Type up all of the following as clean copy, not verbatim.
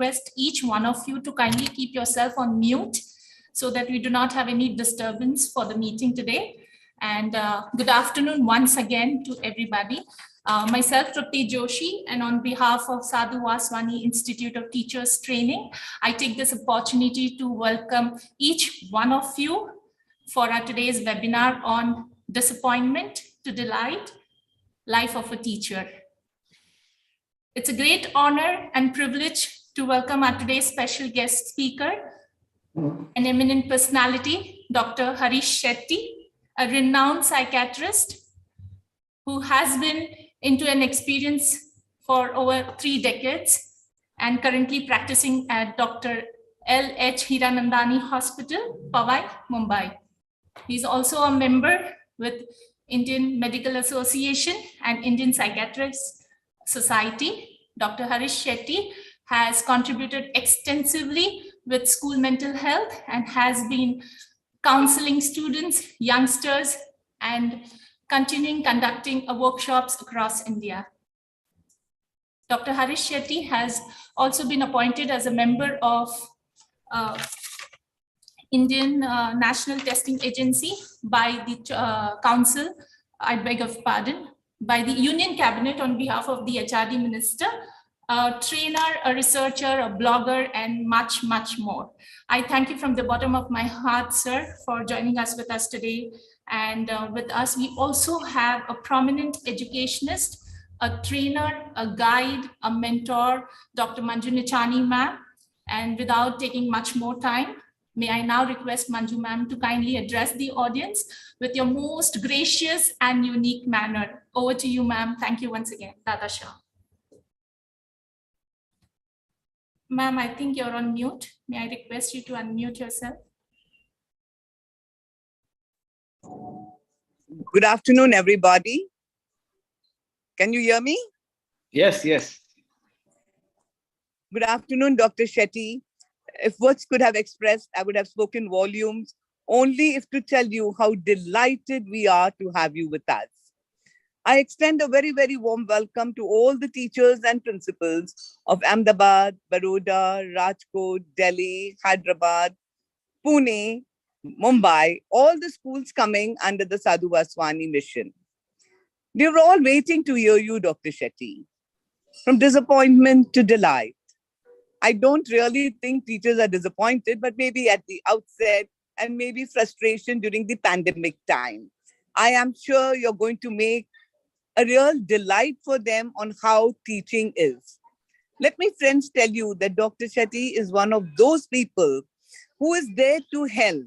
request each one of you to kindly keep yourself on mute so that we do not have any disturbance for the meeting today. And good afternoon once again to everybody. Myself, Trupti Joshi, and on behalf of Sadhu Vaswani Institute of Teachers Training, I take this opportunity to welcome each one of you for our today's webinar on Disappointment to Delight, Life of a Teacher. It's a great honor and privilege to welcome our today's special guest speaker, an eminent personality, Dr. Harish Shetty, a renowned psychiatrist who has been into an experience for over 3 decades and currently practicing at Dr. L.H. Hiranandani Hospital, Powai, Mumbai. He's also a member with Indian Medical Association and Indian Psychiatrists Society. Dr. Harish Shetty has contributed extensively with school mental health and has been counseling students, youngsters, and continuing conducting workshops across India. Dr. Harish Shetty has also been appointed as a member of Indian National Testing Agency by the Council, I beg of pardon, by the Union Cabinet on behalf of the HRD Minister, a trainer, a researcher, a blogger, and much, much more. I thank you from the bottom of my heart, sir, for joining us with us today. And with us, we also have a prominent educationist, a trainer, a guide, a mentor, Dr. Manju Nichani ma'am. And without taking much more time, may I now request Manju ma'am to kindly address the audience with your most gracious and unique manner. Over to you, ma'am. Thank you once again. Dada Shah. Ma'am, I think you're on mute. May I request you to unmute yourself? Good afternoon, everybody. Can you hear me? Yes, yes. Good afternoon, Dr. Shetty. If words could have expressed, I would have spoken volumes, only if to tell you how delighted we are to have you with us. I extend a very, very warm welcome to all the teachers and principals of Ahmedabad, Baroda, Rajkot, Delhi, Hyderabad, Pune, Mumbai, all the schools coming under the Sadhu Vaswani mission. We were all waiting to hear you, Dr. Shetty. From disappointment to delight. I don't really think teachers are disappointed, but maybe at the outset and maybe frustration during the pandemic time. I am sure you're going to make a real delight for them on how teaching is. Let me, friends, tell you that Dr. Shetty is one of those people who is there to help.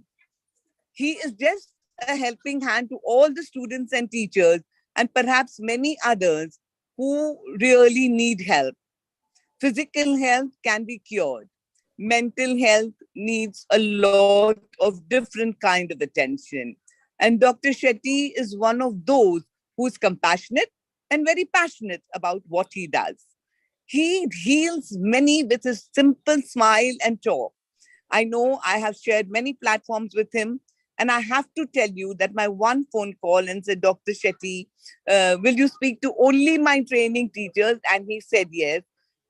He is just a helping hand to all the students and teachers and perhaps many others who really need help. Physical health can be cured. Mental health needs a lot of different kind of attention. And Dr. Shetty is one of those who is compassionate and very passionate about what he does. He heals many with his simple smile and talk. I know I have shared many platforms with him, and I have to tell you that my one phone call and said, Dr. Shetty, will you speak to only my training teachers? And he said yes.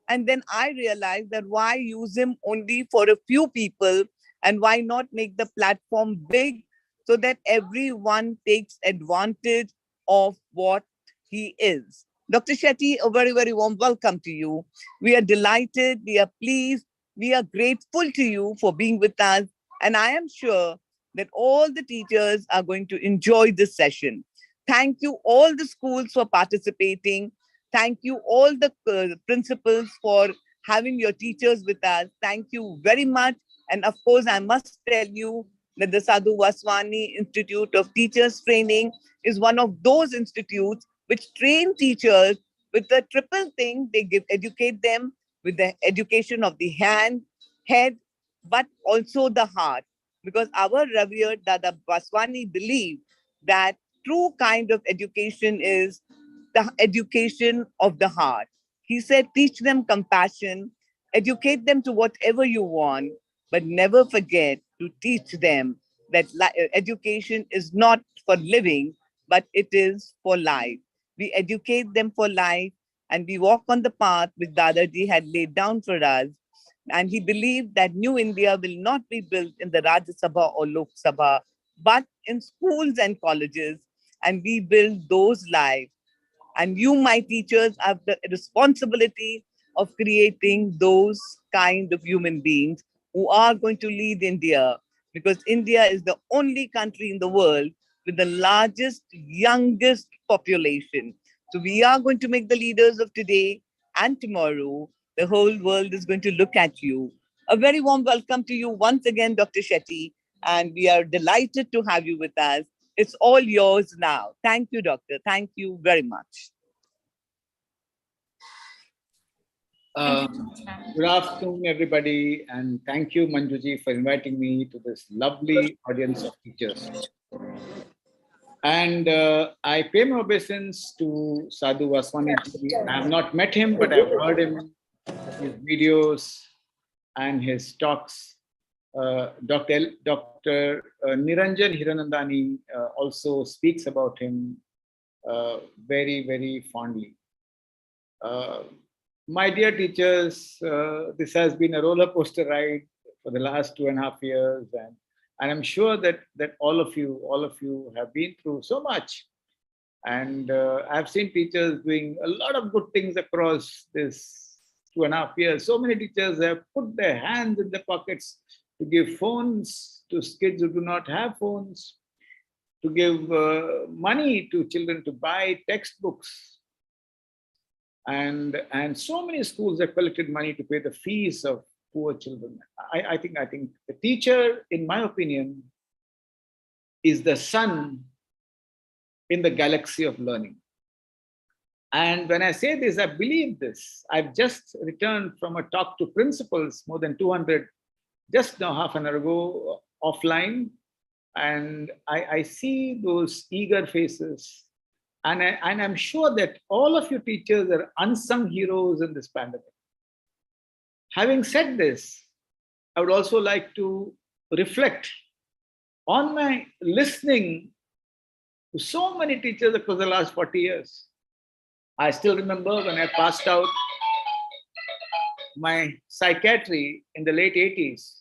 And then I realized that why use him only for a few people and why not make the platform big so that everyone takes advantage of what he is. Dr. Shetty, a very, very warm welcome to you. We are delighted, we are pleased, we are grateful to you for being with us. And I am sure that all the teachers are going to enjoy this session. Thank you all the schools for participating. Thank you all the principals for having your teachers with us. Thank you very much. And of course, I must tell you that the Sadhu Vaswani Institute of Teachers Training is one of those institutes which train teachers with the triple thing. They educate them with the education of the hand, head, but also the heart. Because our revered Dada Vaswani believed that true kind of education is the education of the heart. He said, teach them compassion, educate them to whatever you want, but never forget to teach them that education is not for living, but it is for life. We educate them for life and we walk on the path which Dadaji had laid down for us. And he believed that new India will not be built in the Rajya Sabha or Lok Sabha, but in schools and colleges. And we build those lives. And you, my teachers, have the responsibility of creating those kind of human beings who are going to lead India, because India is the only country in the world with the largest, youngest population. So we are going to make the leaders of today and tomorrow. The whole world is going to look at you. A very warm welcome to you once again, Dr. Shetty, and we are delighted to have you with us. It's all yours now. Thank you, Doctor. Thank you very much. Good afternoon, everybody, and thank you, Manjuji, for inviting me to this lovely audience of teachers. And I pay my obeisance to Sadhu Vaswani. I have not met him, but I've heard him, his videos and his talks. Dr. Niranjan Hiranandani also speaks about him very, very fondly. My dear teachers, this has been a roller coaster ride for the last 2.5 years, and I'm sure that all of you have been through so much. And I've seen teachers doing a lot of good things across this 2.5 years. So many teachers have put their hands in their pockets to give phones to kids who do not have phones, to give money to children to buy textbooks. And so many schools have collected money to pay the fees of poor children. I think the teacher, in my opinion, is the sun in the galaxy of learning. And when I say this, I believe this. I've just returned from a talk to principals, more than 200, just now half an hour ago, offline. And I see those eager faces. And I'm sure that all of you teachers are unsung heroes in this pandemic. Having said this, I would also like to reflect on my listening to so many teachers across the last 40 years. I still remember when I passed out my psychiatry in the late 80s,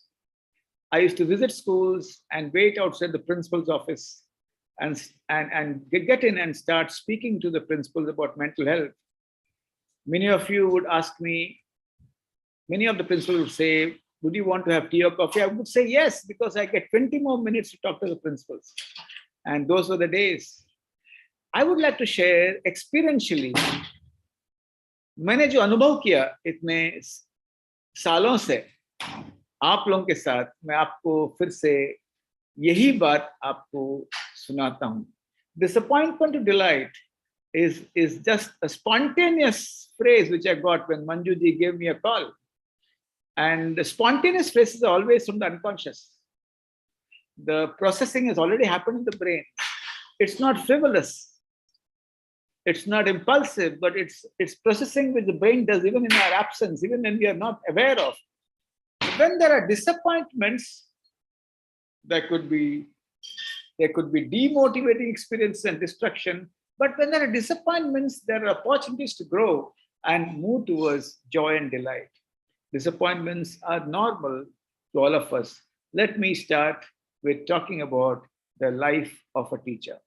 I used to visit schools and wait outside the principal's office and get in and start speaking to the principals about mental health. Many of you would ask me, many of the principals would say, would you want to have tea or coffee? I would say yes, because I get 20 more minutes to talk to the principals. And those were the days. I would like to share experientially, मैंने जो अनुभव किया इतने सालों से आप लोगों के साथ, मैं आपको फिर से यही बात आपको सुनाता हूँ. Disappointment to delight is just a spontaneous phrase which I got when Manjuji gave me a call. And the spontaneous phrases are always from the unconscious. The processing has already happened in the brain. It's not frivolous. It's not impulsive, but it's processing which the brain does even in our absence, even when we are not aware of. When there are disappointments, there could be demotivating experience and destruction. But when there are disappointments, there are opportunities to grow and move towards joy and delight. Disappointments are normal to all of us. Let me start with talking about the life of a teacher.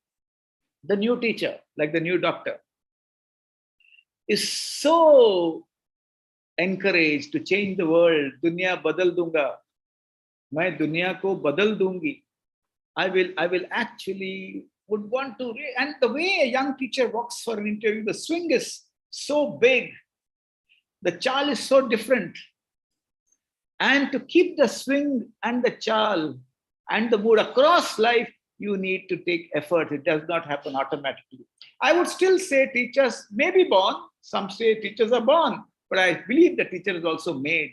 The new teacher, like the new doctor, is so encouraged to change the world. Dunya badal dunga. Main dunya ko badal dungi. I will actually would want to, and the way a young teacher walks for an interview, the swing is so big. The chal is so different. And to keep the swing and the chal and the mood across life, you need to take effort. It does not happen automatically. I would still say teachers may be born. Some say teachers are born, but I believe the teacher is also made.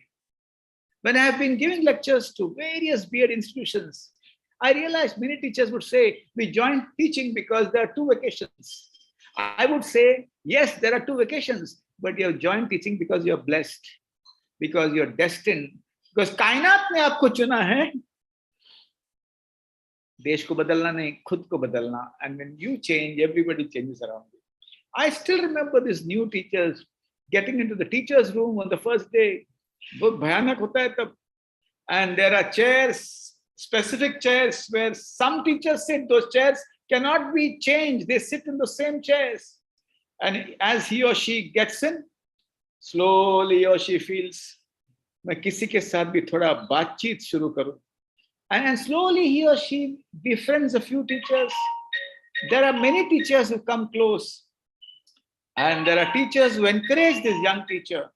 When I have been giving lectures to various B.Ed institutions, I realized many teachers would say, we joined teaching because there are 2 vacations. I would say, yes, there are 2 vacations, but you have joined teaching because you're blessed, because you're destined, because कायनात ने आपको चुना है. देश को बदलना नहीं, खुद को बदलना. And when you change, everybody changes around you. I still remember these new teachers getting into the teacher's room on the first day. बहुत भयानक होता है तब. And there are chairs, specific chairs where some teachers sit. Those chairs cannot be changed. They sit in the same chairs. And as he or she gets in, slowly he or she feels, मैं किसी के साथ भी थोड़ा बातचीत शुरू करूं. And slowly he or she befriends a few teachers. There are many teachers who come close. And there are teachers who encourage this young teacher.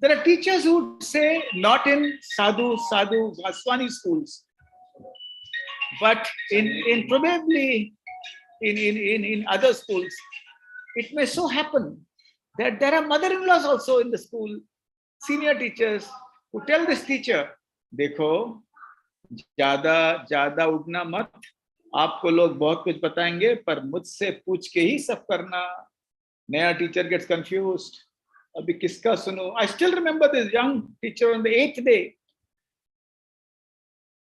There are teachers who say, not in Sadhu Vaswani schools, but in probably in other schools, it may so happen that there are mother-in-laws also in the school, senior teachers who tell this teacher, देखो ज्यादा उठना मत, आपको लोग बहुत कुछ बताएंगे पर मुझसे पूछ के ही सब करना. नया teacher gets confused. अभी किसका सुनो? I still remember this young teacher on the 8th day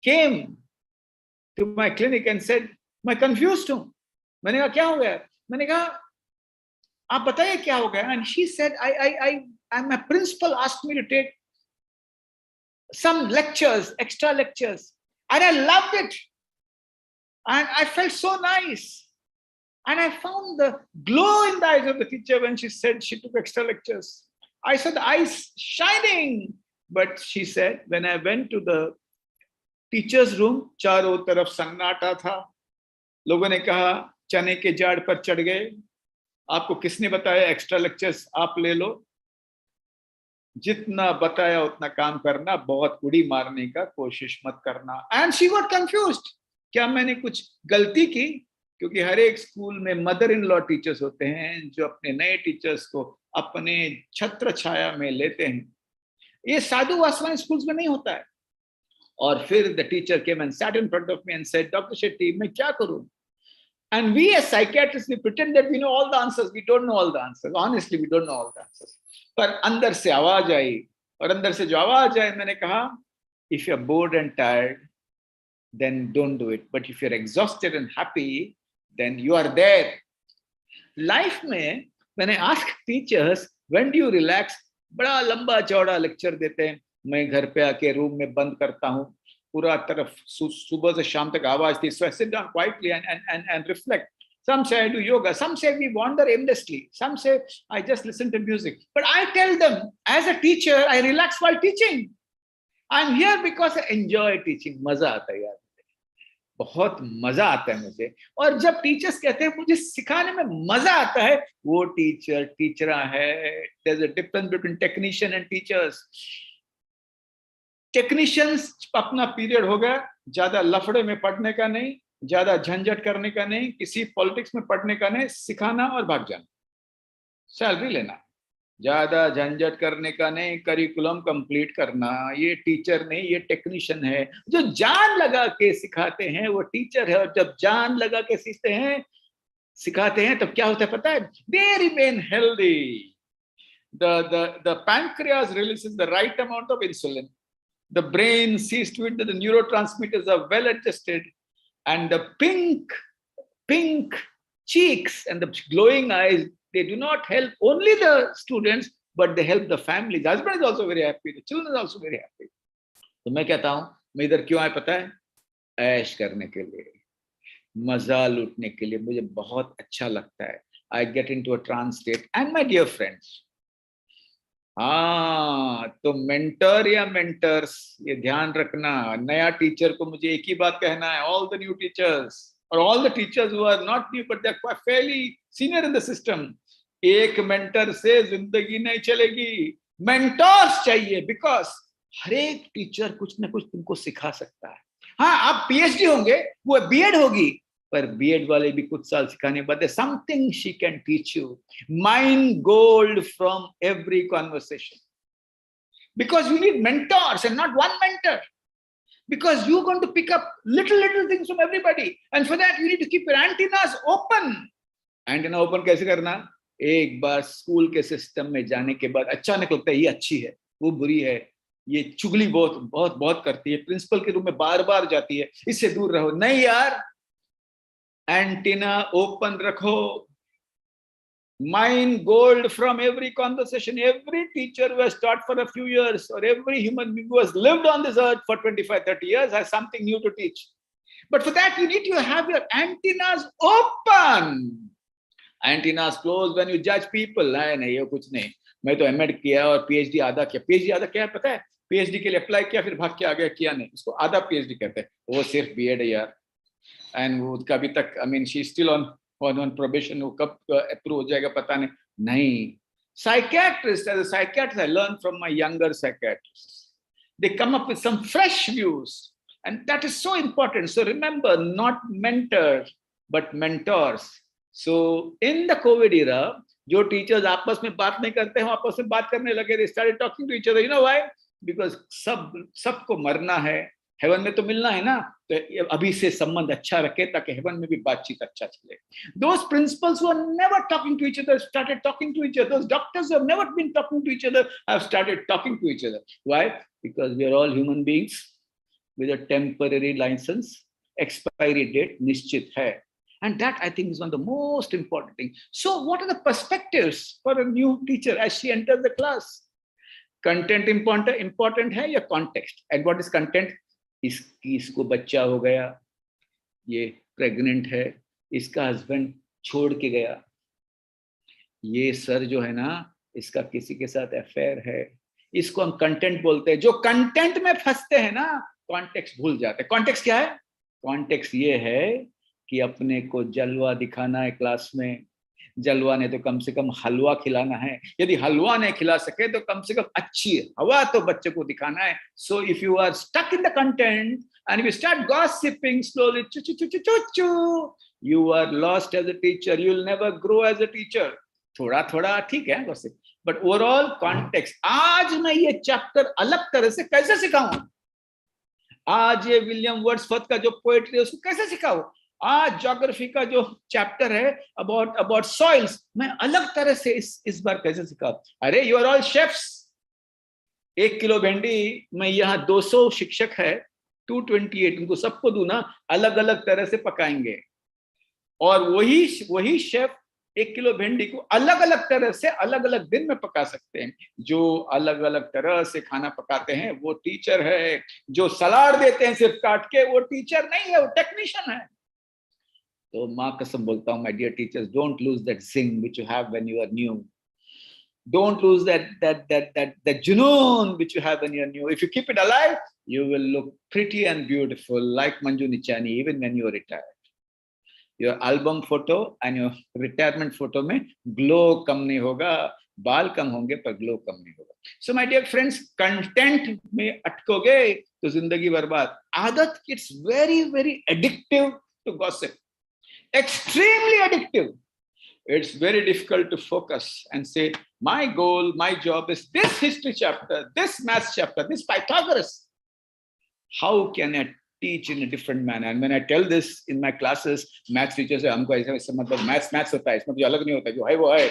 came to my clinic and said, मैं confused हूँ. मैंने कहा क्या हो गया? मैंने कहा आप बताइए क्या हो गया? And she said, my principal asked me to take some lectures, extra lectures, and I loved it, and I felt so nice. And I found the glow in the eyes of the teacher when she said she took extra lectures. I saw the eyes shining. But she said, when I went to the teacher's room, चारों तरफ सन्नाटा था. लोगों ने कहा चने के झाड़ पर चढ़ गए. आपको किसने बताया एक्स्ट्रा लेक्चर्स आप ले लो? जितना बताया उतना काम करना, बहुत उड़ी मारने का कोशिश मत करना. And she got confused. क्या मैंने कुछ गलती की? क्योंकि हर एक स्कूल में मदर इन लॉ टीचर्स होते हैं जो अपने नए टीचर्स को अपने छत्र छाया में लेते हैं. ये साधु वासवानी स्कूल्स में नहीं होता है. और फिर the teacher came and sat in front of me and said, doctor Shetty मैं क्या करूं? And we as psychiatrist we pretend that we know all the answers. We don't know all the answers. Honestly we don't know all the answers. पर अंदर से आवाज आई, और अंदर से जो आवाज आई, मैंने कहा if you are bored and tired then don't do it. But if you're exhausted and happy, then you are there. Life में when I ask teachers, when do you relax? बड़ा लंबा चौड़ा लेक्चर देते हैं. मैं घर पे आके रूम में बंद करता हूँ. पूरा तरफ सुबह से शाम तक आवाज थी. So I sit down quietly and reflect. Some say I do yoga. Some say we wander aimlessly. Some say I just listen to music. But I tell them, as a teacher, I relax while teaching. I'm here because I enjoy teaching. मजा आता है यार, बहुत मजा आता है मुझे. और जब टीचर्स कहते हैं मुझे सिखाने में मजा आता है, वो टीचरा है. There's a difference between technician and teachers. Technicians अपना पीरियड हो गया. ज्यादा लफड़े में पढ़ने का नहीं, ज्यादा झंझट करने का नहीं, किसी पॉलिटिक्स में पढ़ने का नहीं. सिखाना और भाग जाना, सैलरी लेना. ज्यादा झंझट करने का नहीं, करिकुलम कंप्लीट करना. ये टीचर नहीं, ये टेक्नीशियन है. जो जान लगा के सिखाते हैं वो टीचर है. और जब जान लगा के सीखते हैं, सिखाते हैं, तब क्या होता है पता है? They remain healthy. The pancreas releases the right amount of insulin. The brain sees to it that the neurotransmitters are well adjusted, and the pink cheeks and the glowing eyes, they do not help only the students, but they help the family. The husband is also very happy. The children are also very happy. तो मैं कहता हूँ, मैं इधर क्यों आया पता है? ऐश करने के लिए, मजा लूटने के लिए. मुझे बहुत अच्छा लगता है. I get into a trance state. And my dear friends, हाँ, तो मेंटर या मेंटर्स, ये ध्यान रखना. नया टीचर को मुझे एक ही बात कहना है. All the new teachers or all the teachers who are not new but they're quite fairly senior in the system, एक मेंटर से जिंदगी नहीं चलेगी. मेंटर्स चाहिए, बिकॉज हर एक टीचर कुछ ना कुछ तुमको सिखा सकता है. हाँ, आप पीएचडी होंगे, वो बीएड होगी, पर बीएड वाले भी कुछ साल सिखाने बाद something she can teach you. Mind gold from every conversation. Because you need mentors and not one mentor. Because you're going to pick up little things from everybody, and for that you need to keep your antennas open. Antenna open कैसे करना? एक बार school के system में जाने के बाद अचानक लगता है ये अच्छी है, वो बुरी है, ये चुगली बहुत करती है, प्रिंसिपल के रूम में बार जाती है, इससे दूर रहो. नहीं यार, एंटेना ओपन रखो. mine gold from every conversation. Every teacher who has taught for a few years, or every human being who has lived on this earth for 25, 30 years has something new to teach. But for that, you need to have your antennas open. Antennas closed when you judge people. नहीं ये कुछ नहीं, मैं तो MEd किया और PhD आधा किया. पीएचडी आधा क्या है पता है? पीएचडी के लिए अप्लाई किया, फिर भाग के आ गया, किया नहीं. उसको आधा पीएचडी कहते हैं. वो सिर्फ बीएड है यार. एंड वो कभी तक, I mean she still on probation. वो कब अप्रूव हो जाएगा पता नहीं. Psychiatrists, as a psychiatrist, I learned from my younger psychiatrists. They come up with some fresh views, and that is so important. So remember, not mentors, but mentors. So in the COVID era, जो teachers आपस में बात नहीं करते हैं, आपस में बात करने लगे. They started talking to each other. You know why? Because सबको मरना है, हेवन में तो मिलना है ना, तो अभी से संबंध अच्छा रखे ताकि हेवन में भी बातचीत अच्छा चले. Those principals who are never talking to each other started talking to each other. Those doctors who have never been talking to each other have started talking to each other. Why? Because we are all human beings with a temporary license. Expiry date निश्चित है. And that, I think, is one of the most important things. So what are the perspectives for a new teacher as she enters the class? Content important है या context? And what is content? इसको बच्चा हो गया, ये pregnant है, इसका husband छोड़ के गया, ये सर जो है ना, इसका किसी के साथ अफेयर है. इसको हम कंटेंट बोलते हैं. जो कंटेंट में फंसते हैं ना, कॉन्टेक्स्ट भूल जाते हैं. कॉन्टेक्स्ट क्या है? कॉन्टेक्स्ट ये है कि अपने को जलवा दिखाना है क्लास में. जलवा ने तो कम से कम हलवा खिलाना है. यदि हलवा नहीं खिला सके तो कम से कम अच्छी हवा तो बच्चे को दिखाना है. So if you are stuck in the content and if you start gossiping slowly, you are lost as a teacher. You will never grow as a teacher. थोड़ा थोड़ा ठीक है gossip, but overall context. आज मैं ये chapter अलग तरह से कैसे सिखाऊं? आज ये विलियम वर्ड्सवर्थ का जो पोएट्री है उसको कैसे सिखाऊं? आज ज्योग्राफी का जो चैप्टर है अबाउट सॉइल्स, मैं अलग तरह से इस बार कैसे सिखाऊं? अरे you are all chefs. 1 kilo भिंडी मैं यहाँ 200 शिक्षक है, 228, उनको सबको दूं ना, अलग अलग तरह से पकाएंगे. और वही शेफ 1 किलो भिंडी को अलग अलग तरह से अलग अलग दिन में पका सकते हैं. जो अलग अलग तरह से खाना पकाते हैं वो टीचर है. जो सलाद देते हैं सिर्फ काट के, वो टीचर नहीं है, वो टेक्नीशियन है. तो माँ कसम बोलता हूँ, my dear teachers, don't lose that zing which you have when you are new. Don't lose that junoon which you have when you are new. If you keep it alive, you will look pretty and beautiful like Manju Nichani even when you are retired. Your album photo and your retirement photo में glow कम नहीं होगा, बाल कम होंगे पर glow कम नहीं होगा. So my dear friends, content में अटकोगे तो जिंदगी बर्बाद. आदत, it's very very addictive to gossip. Extremely addictive. It's very difficult to focus and say, my goal, my job is this history chapter, this math chapter, this Pythagoras. How can I teach in a different manner? And when I tell this in my classes, math teachers say, हमको ऐसा मतलब maths होता है, इसमें कुछ अलग नहीं होता, जो है वो है.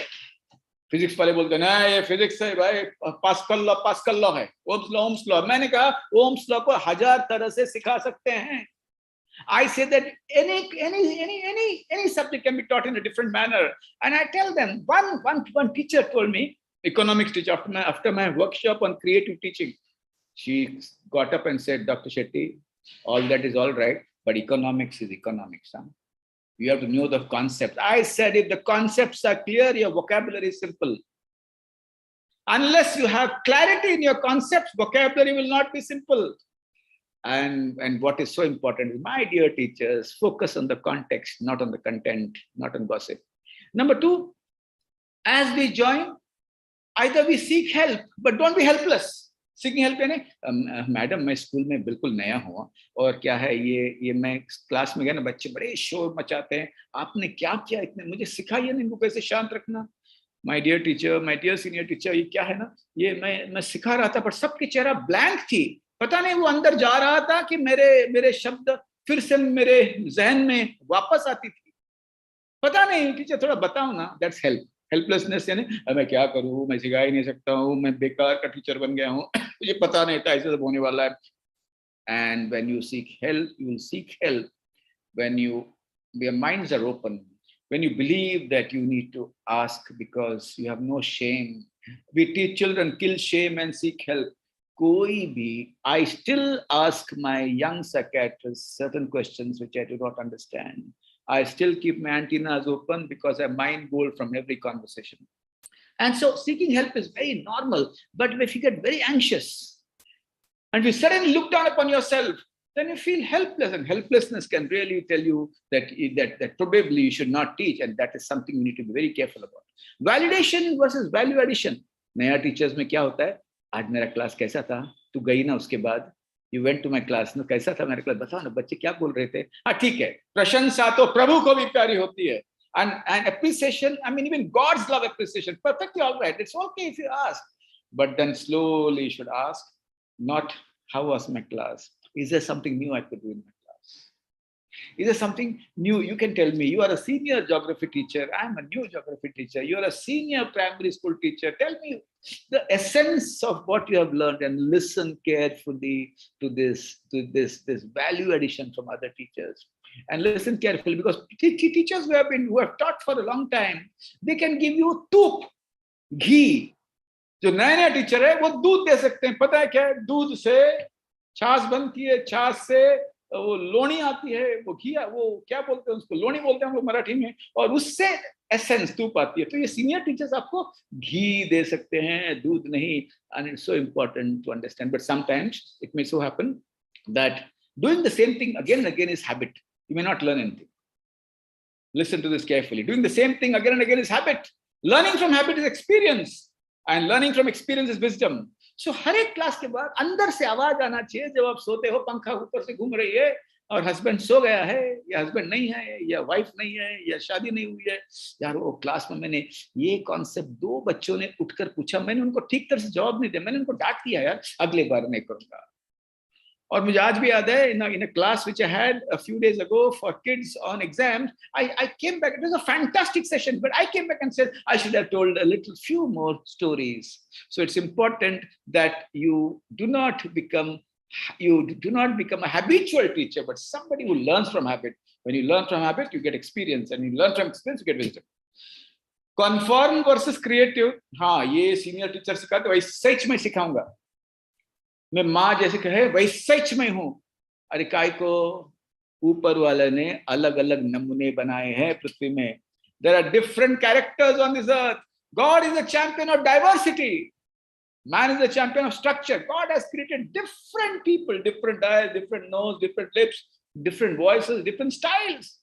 फिजिक्स वाले बोलते हैं ना ये फिजिक्स है भाई, पास्कल लॉ है, ओम्स लॉ. मैंने कहा ओम्स लॉ को 1000 तरह से सिखा सकते हैं. I say that any subject can be taught in a different manner, and I tell them. One teacher told me, economics teacher, after my workshop on creative teaching, she got up and said, Dr. Shetty, all that is all right, but economics is economics. Huh? You have to know the concepts. I said, if the concepts are clear, your vocabulary is simple. Unless you have clarity in your concepts, vocabulary will not be simple. And what is so important is, my dear teachers, focus on the context, not on the content, not on gossip. Number 2, as we join, either we seek help, but don't be helpless. Seeking help यानी madam मैं school में बिल्कुल नया हूँ और क्या है ये मैं क्लास में गया ना, बच्चे बड़े शोर मचाते हैं, आपने क्या किया, इतने मुझे सिखाइए ना इनको कैसे शांत रखना. My dear teacher, my dear senior teacher, ये क्या है ना, ये मैं सिखा रहा था पर सबकी चेहरा ब्लैंक थी. पता नहीं वो अंदर जा रहा था कि मेरे शब्द फिर से मेरे जहन में वापस आती थी. पता नहीं टीचर, थोड़ा बताओ ना. That's help. हेल्पलेसनेस यानी मैं क्या करूँ, मैं सिखा ही नहीं सकता हूँ, मैं बेकार का टीचर बन गया हूँ, मुझे पता नहीं था ऐसे सब होने वाला है. And when you seek help, you will seek help when your minds are open, when you believe that you need to ask because you have no shame. We teach children, kill shame and seek help. Koi bhi, I still ask my young psychiatrists certain questions which I do not understand. I still keep my antennas open because I mine gold from every conversation. And so seeking help is very normal. But if you get very anxious and you suddenly look down upon yourself, then you feel helpless, and helplessness can really tell you that probably you should not teach, and that is something you need to be very careful about. Validation versus value addition. नया teachers में क्या होता है, आज मेरा class कैसा था, तू गई ना उसके बाद, you went to my class, ना कैसा था मेरा क्लास, बताओ ना बच्चे क्या बोल रहे थे, हाँ ठीक है, प्रशंसा तो प्रभु को भी प्यारी होती है, and appreciation, I mean even gods love appreciation, perfectly all right, it's okay if you ask, but then slowly you should ask, not how was my class, is there something new I could do in my class? Is there something new? You can tell me. You are a senior geography teacher. I'm a new geography teacher. You're a senior primary school teacher. Tell me the essence of what you have learned and listen carefully to this value addition from other teachers. And listen carefully, because teachers who have taught for a long time, they can give you tup, ghee. जो नया teacher है वो दूध दे सकते हैं, पता है क्या है, दूध से छाछ बनती है, छाछ से वो लोणी आती है, वो घी, वो क्या बोलते हैं उसको, लोणी बोलते हैं हम लोग मराठी में, और उससे एसेंस दूध आती है. तो ये सीनियर टीचर्स आपको घी दे सकते हैं, दूध नहीं. And it's so important to understand, but sometimes it may so happen that doing the same thing again and again is habit. You may not learn anything. Listen to this carefully. Doing the same thing again and again is habit. Learning from habit is experience. And learning from experience is wisdom. So हर एक class के बाद अंदर से आवाज आना चाहिए, जब आप सोते हो, पंखा ऊपर से घूम रही है और हस्बैंड सो गया है, या हस्बैंड नहीं है, या वाइफ नहीं है, या शादी नहीं हुई है, यार वो क्लास में मैंने ये कॉन्सेप्ट 2 बच्चों ने उठकर पूछा, मैंने उनको ठीक तरह से जवाब नहीं दिया, मैंने उनको डांट दिया, यार अगले बार नहीं करूंगा. और मुझे आज भी याद है, in a class which I had a few days ago for kids on exams, I came back. It was a fantastic session, but I came back and said I should have told a few more stories. So it's important that you do not become a habitual teacher, but somebody who learns from habit. When you learn from habit, you get experience, and you learn from experience, you get wisdom. Conform versus creative. हाँ, ये senior teacher सिखाते, वही सच में सिखाऊंगा. मैं माँ जैसे कहे वही सच में हूं. अरे काय को ऊपर वाले ने अलग अलग नमूने बनाए हैं पृथ्वी में. There are different characters on this earth. God is the champion of diversity. Man is the champion of structure. God has created different people, different eyes, different nose, different lips, different voices, different styles.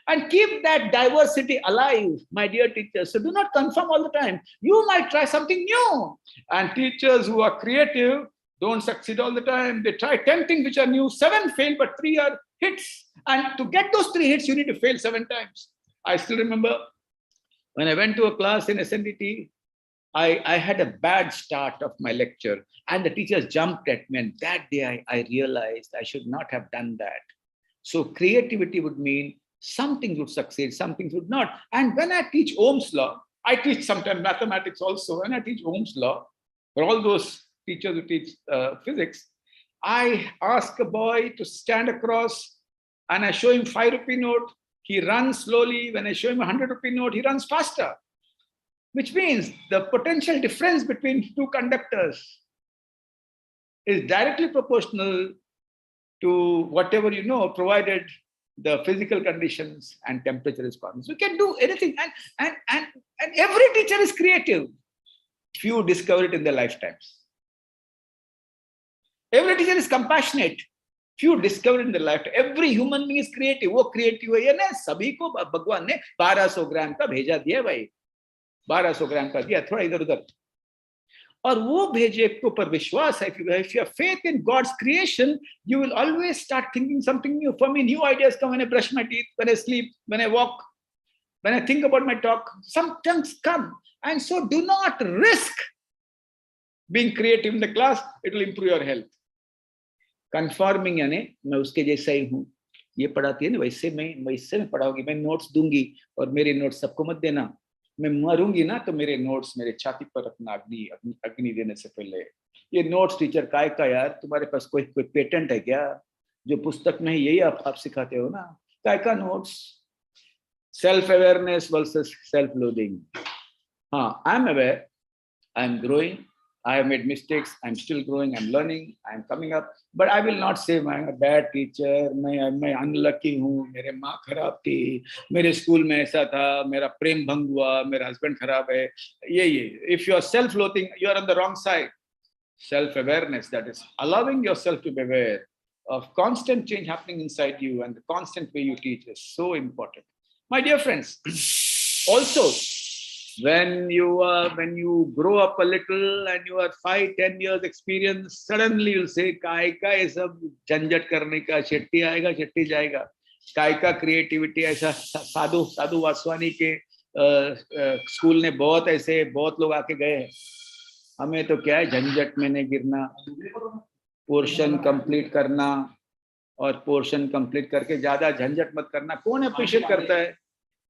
And keep that diversity alive, my dear teachers. So do not conform all the time. You might try something new. And teachers who are creative don't succeed all the time. They try 10 things which are new, 7 fail, but 3 are hits. And to get those 3 hits, you need to fail 7 times. I still remember when I went to a class in SNDT, I had a bad start of my lecture, and the teachers jumped at me, and that day I realized I should not have done that. So creativity would mean some things would succeed, some things would not. And when I teach Ohm's law, I teach sometimes mathematics also, and I teach Ohm's law for all those teachers who teach physics, I ask a boy to stand across, and I show him 5 rupee note. He runs slowly. When I show him 100 rupee note, he runs faster, which means the potential difference between 2 conductors is directly proportional to whatever you know, provided the physical conditions and temperature is constant. We can do anything, and every teacher is creative. Few discover it in their lifetimes. Every teacher is compassionate. Few discover in their lifetime. Every human being is creative. वो creative है ना, सभी को भगवान ने 1200 ग्राम का भेजा दिया भाई, 1200 ग्राम का दिया, थोड़ा इधर उधर. और वो भेजे को पर विश्वास है. If you have faith in God's creation, you will always start thinking something new. For me, new ideas come when I brush my teeth, when I sleep, when I walk, when I think about my talk. Some things come, and so do not risk being creative in the class. It will improve your health. Conforming यानी मैं उसके जैसा ही हूँ, ये पढ़ाती है ना वैसे मैं पढ़ाऊंगी, मैं नोट्स दूंगी और मेरे नोट्स सबको मत देना. मैं मरूंगी ना तो मेरे नोट्स मेरे छाती पर रखना अग्नि देने से पहले. ये नोट्स टीचर काय का यार, तुम्हारे पास कोई पेटेंट है क्या? जो पुस्तक में यही आप सिखाते हो ना, काय का notes. Self-awareness versus self-loathing. I'm aware, I'm growing, I have made mistakes, I'm still growing, I'm learning, I'm coming up, but I will not say I'm a bad teacher, मैं unlucky हूँ, मेरे माँ खराब थी, मेरे स्कूल में ऐसा था, मेरा प्रेम भंग हुआ, मेरा husband खराब है, ये. If you are self-loathing, you are on the wrong side. Self-awareness, that is allowing yourself to be aware of constant change happening inside you and the constant way you teach is so important. My dear friends, also, when you grow up a little and you are 5-10 years experience, suddenly you'll say, "Kai ka ye sab janjat karne ka, shetti aayega, shetti jayega." Kai ka creativity ऐसा साधु वासवानी के school ने बहुत ऐसे बहुत लोग आके गए हैं. हमें तो क्या है, झंझट में नहीं गिरना, पोर्शन कंप्लीट करना और पोर्शन कंप्लीट करके ज्यादा झंझट मत करना. कौन अप्रिशिएट करता है?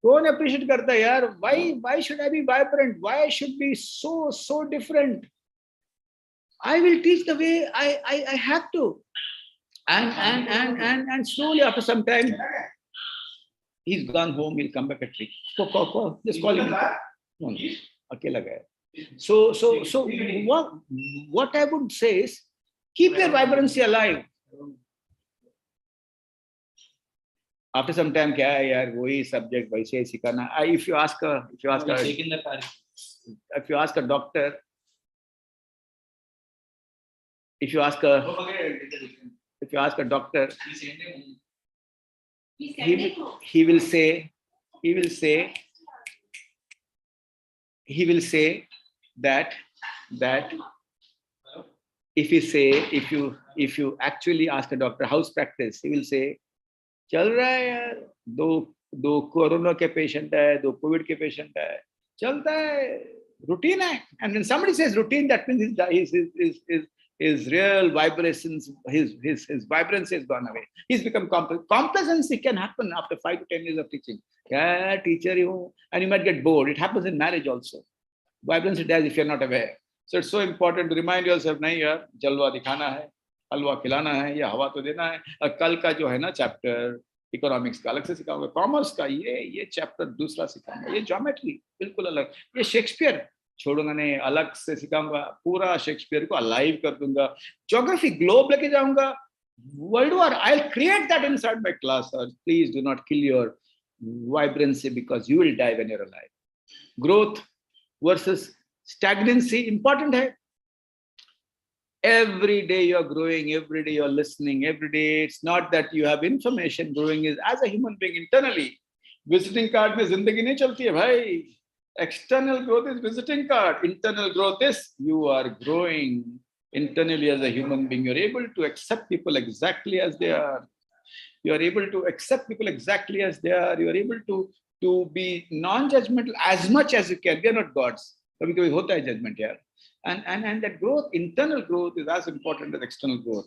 कौन अप्रिशिएट करता है यार? why should I be vibrant? Why I should be so different? I will teach the way I have to. And slowly after some time, he's gone home, he'll come back at 3. Call. Just call him. No, अकेला गया. So what I would say is, keep your vibrancy alive. After some time, क्या है यार, वही subject वैसे ही सिखाना. If you ask a doctor, if you ask a doctor, he will say that if you actually ask a doctor how's practice, he will say, चल रहा है यार, दो कोरोना के पेशेंट है, 2 कोविड के पेशेंट है, चलता है, routine है. And when somebody says routine, that means his real vibrations, his vibrancy has gone away. He's become complacency can happen after 5 to 10 years of teaching. Yeah, teacher you, and you might get bored. It happens in marriage also. Vibrancy dies if you're not aware. So it's so important to remind yourself, नहीं यार, जलवा दिखाना है, हलवा खिलाना है, या हवा तो देना है. कल का जो है ना चैप्टर इकोनॉमिक्स का अलग से सिखाऊंगा, कॉमर्स का ये चैप्टर दूसरा सिखाऊंगा, ये ज्योमेट्री बिल्कुल अलग, ये शेक्सपियर छोड़ूंगा नहीं, अलग से सिखाऊंगा, पूरा शेक्सपियर को अलाइव कर दूंगा, ज्योग्राफी ग्लोब लेके जाऊंगा, world war. I'll create that inside my class. Please do not kill your vibrancy because you will die when you're alive. Growth versus stagnancy important है. Every day you're growing, every day you're listening, every day it's not that you have information. Growing is as a human being internally. Visiting card में जिंदगी नहीं चलती है भाई. External growth is visiting card. Internal growth is you are growing internally as a human being. You're able to accept people exactly as they are. You are able to accept people exactly as they are. You are able to be non-judgmental as much as you can. We are not gods. कभी-कभी होता है judgment यार. And that growth, internal growth is as important as external growth.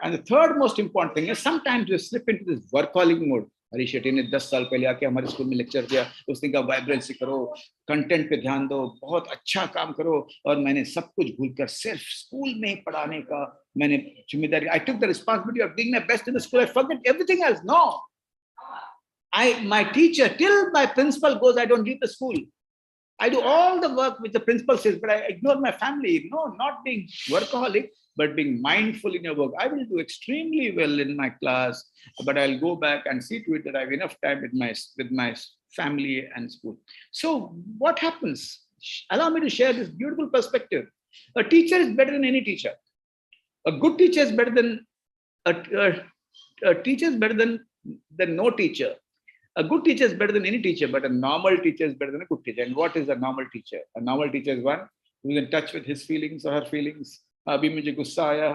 And the third most important thing is sometimes you slip into this workaholic mode. Harish Shetty ने 10 साल पहले आके हमारे school में लेक्चर दिया, उसने कहा वाइब्रेंसी करो, कंटेंट पे ध्यान दो, बहुत अच्छा काम करो, और मैंने सब कुछ भूलकर सिर्फ स्कूल में ही पढ़ाने का मैंने जिम्मेदारी. I took the responsibility of being my best in the school. I forget everything else. No, my teacher, till my principal goes, I don't leave the school. I do all the work which the principal says, but I ignore my family. No, not being workaholic, but being mindful in your work. I will do extremely well in my class, but I'll go back and see to it that I have enough time with my family and school. So what happens? Allow me to share this beautiful perspective. A teacher is better than any teacher. A good teacher is better than a teacher is better than no teacher. A good teacher is better than any teacher, but a normal teacher is better than a good teacher. And what is a normal teacher? A normal teacher is one who is in touch with his feelings or her feelings. अभी मुझे गुस्सा आया,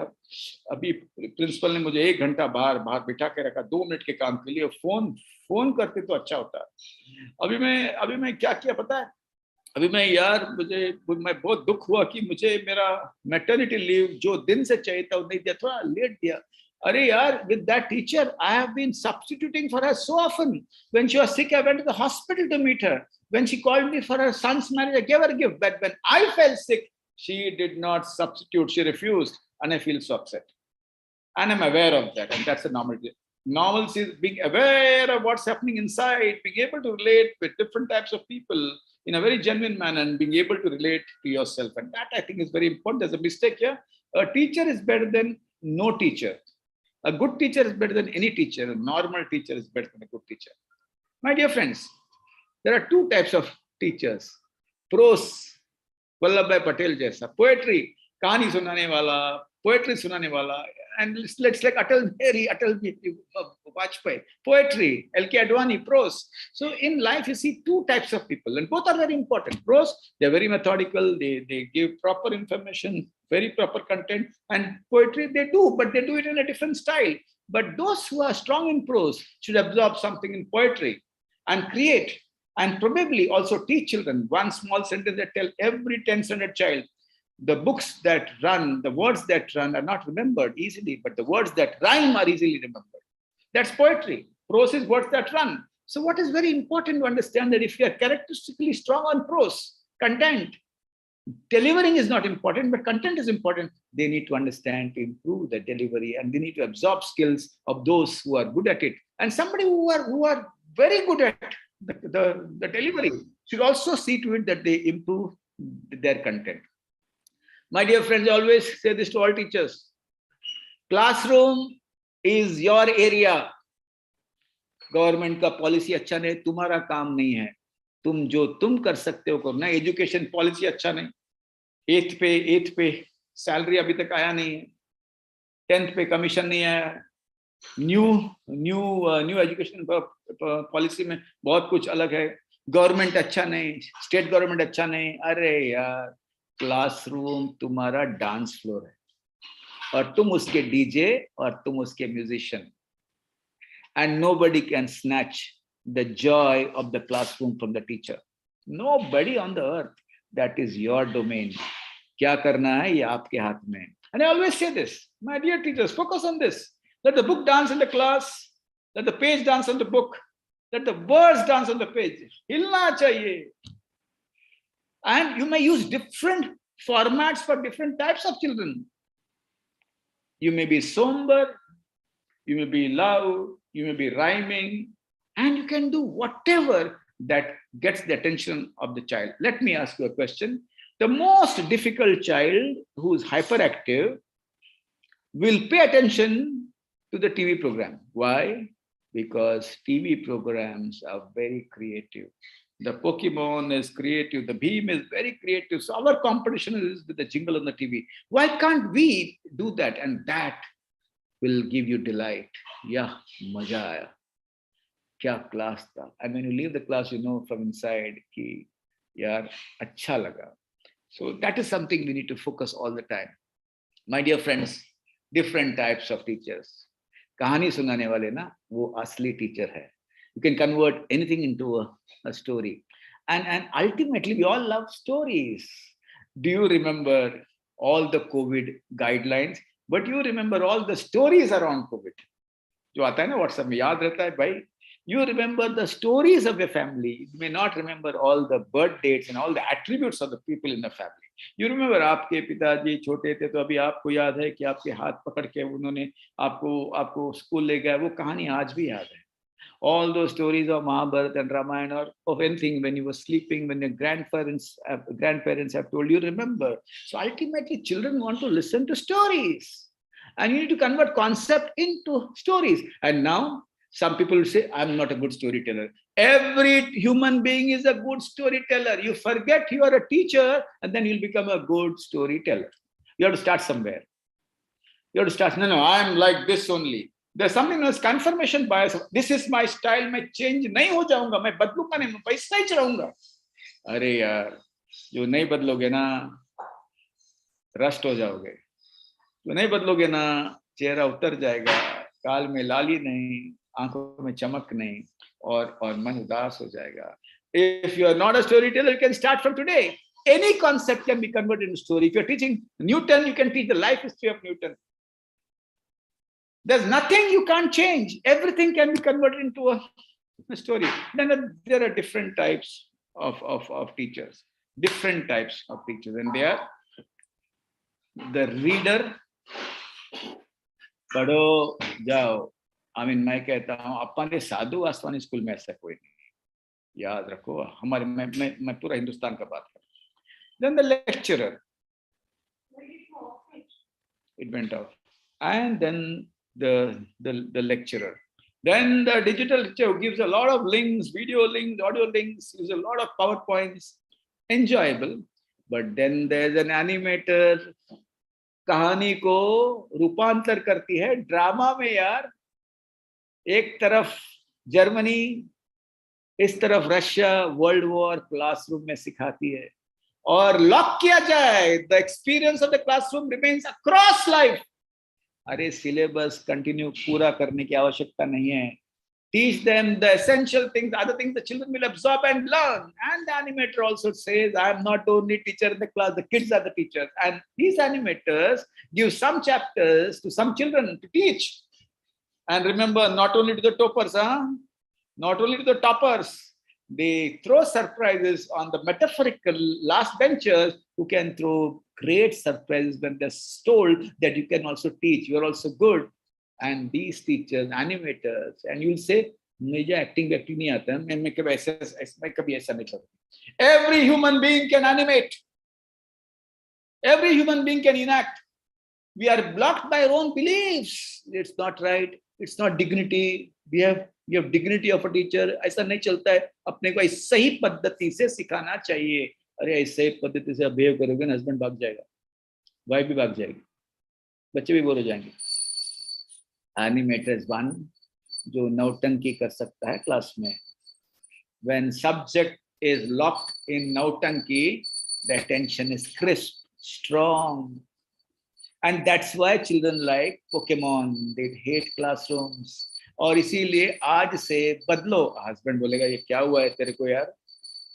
अभी principal ने मुझे 1 घंटा बाहर बिठा के रखा 2 मिनट के काम के लिए, फोन करते तो अच्छा होता. अभी मैं क्या किया पता है? अभी मैं बहुत दुख हुआ कि मुझे मेरा मैटरनिटी लीव जो दिन से चाहिए था वो नहीं दिया, थोड़ा लेट दिया. अरे यार, with that teacher, I have been substituting for her so often. When she was sick, I went to the hospital to meet her. When she called me for her son's marriage, I gave her a gift. But when I fell sick, she did not substitute. She refused, and I feel so upset. And I'm aware of that, and that's a normal thing. Normalcy, being aware of what's happening inside, being able to relate with different types of people in a very genuine manner, and being able to relate to yourself. And that, I think, is very important. There's a mistake here. A teacher is better than no teacher. A good teacher is better than any teacher. A normal teacher is better than a good teacher. My dear friends, there are two types of teachers. Prose, Vallabhbhai Patel jaisa. Poetry, kahani sunane wala, poetry sunane wala. And let's like Atal Vajpayee. Poetry, L.K. Advani, prose. So in life, you see two types of people, and both are very important. Prose, they're very methodical. They give proper information, very proper content. And poetry, they do, but they do it in a different style. But those who are strong in prose should absorb something in poetry and create, and probably also teach children. One small sentence that tell every 10th standard child, the books that run, the words that run are not remembered easily, but the words that rhyme are easily remembered. That's poetry. Prose is words that run. So what is very important to understand that if you are characteristically strong on prose, content, delivering is not important, but content is important. They need to understand, to improve the delivery, and they need to absorb skills of those who are good at it. And somebody who are very good at the delivery should also see to it that they improve their content. My dear friends, I always say this to all teachers. Classroom is your area. Government का policy अच्छा नहीं, तुम्हारा काम नहीं है. तुम जो तुम कर सकते हो करना. Education policy अच्छा नहीं. 8th पे salary अभी तक आया नहीं है. 10th पे commission नहीं आया. New education policy में बहुत कुछ अलग है. Government अच्छा नहीं, state government अच्छा नहीं. अरे यार, क्लासरूम तुम्हारा डांस फ्लोर है और तुम उसके डीजे और तुम उसके musician. And nobody can snatch the joy of the classroom from the teacher. Nobody on the earth. That is your domain. क्या करना है ये आपके हाथ में. And I always say this, my dear teachers, focus on this. Let the book dance in the class, let the page dance on the book, let the words dance on the page. हिलना चाहिए. And you may use different formats for different types of children. You may be somber, you may be loud, you may be rhyming, and you can do whatever that gets the attention of the child. Let me ask you a question. The most difficult child who is hyperactive will pay attention to the TV program. Why? Because TV programs are very creative. The Pokemon is creative. The Beam is very creative. So our competition is with the jingle on the TV. Why can't we do that? And that will give you delight. Yeah, maja aaya. Kya class tha. And when you leave the class, you know from inside ki yaar acha laga. So that is something we need to focus all the time. My dear friends, different types of teachers. कहानी सुनाने वाले ना वो असली teacher है. You can convert anything into a story. And ultimately, we all love stories. Do you remember all the COVID guidelines? But you remember all the stories around COVID. जो आता है ना WhatsApp में याद रहता है भाई. You remember the stories of your family. You may not remember all the birth dates and all the attributes of the people in the family. You remember आपके पिताजी छोटे थे तो अभी आपको याद है कि आपके हाथ पकड़ के उन्होंने आपको स्कूल ले गया. वो कहानी आज भी याद है. All those stories of Mahabharata and Ramayana, or of anything when you were sleeping, when your grandparents have told you, remember. So ultimately, children want to listen to stories. And you need to convert concept into stories. And now, some people will say, I'm not a good storyteller. Every human being is a good storyteller. You forget you are a teacher, and then you'll become a good storyteller. You have to start somewhere. You have to start, no, I'm like this only. There's something known as confirmation bias. This is my style. मैं change नहीं हो जाऊंगा. मैं बदलूंगा नहीं. मैं वैसा ही चलाऊंगा. अरे यार, जो नहीं बदलोगे ना, रस्ट हो जाओगे. जो नहीं बदलोगे ना, चेहरा उतर जाएगा. काल में लाली नहीं, आंखों में चमक नहीं, और मन उदास हो जाएगा. If you are not a storyteller, you can start from today. Any concept can be converted into story. If you're teaching Newton, you can teach the life history of Newton. There's nothing you can't change. Everything can be converted into a story. Then there are different types of teachers. Different types of teachers. And they are the reader. Padho, jao. मैं कहता हूँ अपने साधु वास्तवानी school में ऐसा कोई नहीं, याद रखो। हमारे मैं पूरा हिंदुस्तान का बात कर रहा हूँ। Then the lecturer, it went off, and then the lecturer, then the digital teacher who gives a lot of links, video links, audio links, gives a lot of PowerPoints, enjoyable. But then there's an animator, कहानी को रूपांतर करती है drama में यार। एक तरफ Germany, इस तरफ रशिया, वर्ल्ड वॉर क्लासरूम में सिखाती है और लॉक किया जाए, the experience of the classroom remains across life. अरे सिलेबस कंटिन्यू पूरा करने की आवश्यकता नहीं है। Teach them the essential things, other things the children will absorb and learn. And the animator also says, I am not only teacher in the class, the kids are the teachers. And these animators give some chapters to some children to teach. And remember, not only to the toppers, not only to the toppers, they throw surprises on the metaphorical last benchers who can throw great surprises when they're told that you can also teach, you're also good. And these teachers, animators, and you'll say, मुझे acting नहीं आता है, मैं कभी ऐसा नहीं करता। Every human being can animate. Every human being can enact. We are blocked by our own beliefs. It's not right. It's not dignity. We have dignity of a teacher. ऐसा नहीं चलता है। अपने को सही पद्धति से सिखाना चाहिए। अरे ऐसे पद्धति से behave करोगे ना, हस्बैंड भाग जाएगा, वाइफ भी भाग जाएगी, बच्चे भी बोर हो जाएंगे। Animator is one जो नौटंकी कर सकता है क्लास में। When subject is locked in nautanki, the attention is crisp, strong, and that's why children like Pokemon. They hate classrooms. और इसीलिए आज से बदलो। हस्बैंड बोलेगा ये क्या हुआ है तेरे को यार,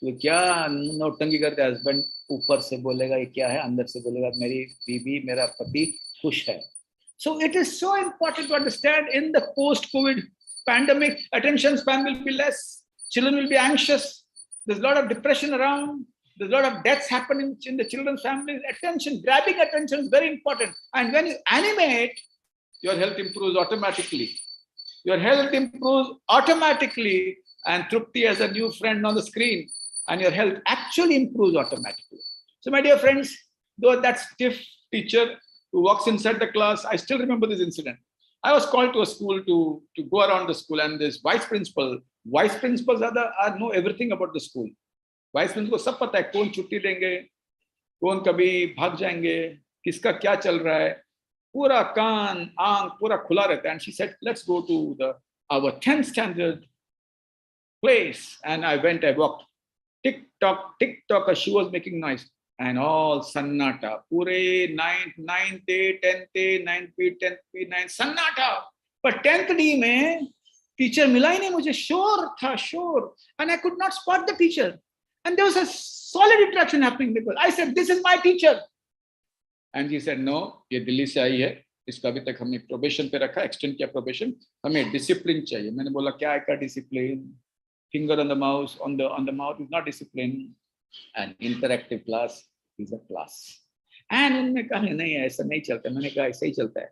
तू क्या नौटंकी करते है। हस्बैंड ऊपर से बोलेगा ये क्या है, अंदर से बोलेगा मेरी बीवी, मेरा पति खुश है। So it is so important to understand in the post-COVID pandemic, attention span will be less. Children will be anxious. There's a lot of depression around. There's a lot of deaths happening in the children's families. Attention, grabbing attention is very important. And when you animate, your health improves automatically. Your health improves automatically, and Trupti has a new friend on the screen, and your health actually improves automatically. So my dear friends, though that stiff teacher who walks inside the class, I still remember this incident. I was called to a school to go around the school, and this vice principals know everything about the school. Vice principal को सब पता है कौन छुट्टी देंगे, कौन कभी भाग जाएंगे, किसका क्या चल रहा है, पूरा कान आंख पूरा खुला रहता है। And she said, let's go to our 10th standard place. And I went, I walked, tick tock, she was making noise. And all sannata, pure 9th A, 10th A, 9th B, 10th B, 9th, sannata. But 10th D में teacher मिला ही नहीं मुझे, शोर, and I could not spot the teacher. And there was a solid interaction happening because I said, this is my teacher. And he said, no, ये दिल्ली से आई है, इसका अभी तक हमने probation पे रखा, extend किया probation, हमें discipline चाहिए। मैंने बोला क्या है का discipline? Finger on the mouse, on the mouth is not discipline. An interactive class is a class. And उन्होंने कहा नहीं ऐसा नहीं चलता। मैंने कहा ऐसा ही चलता है।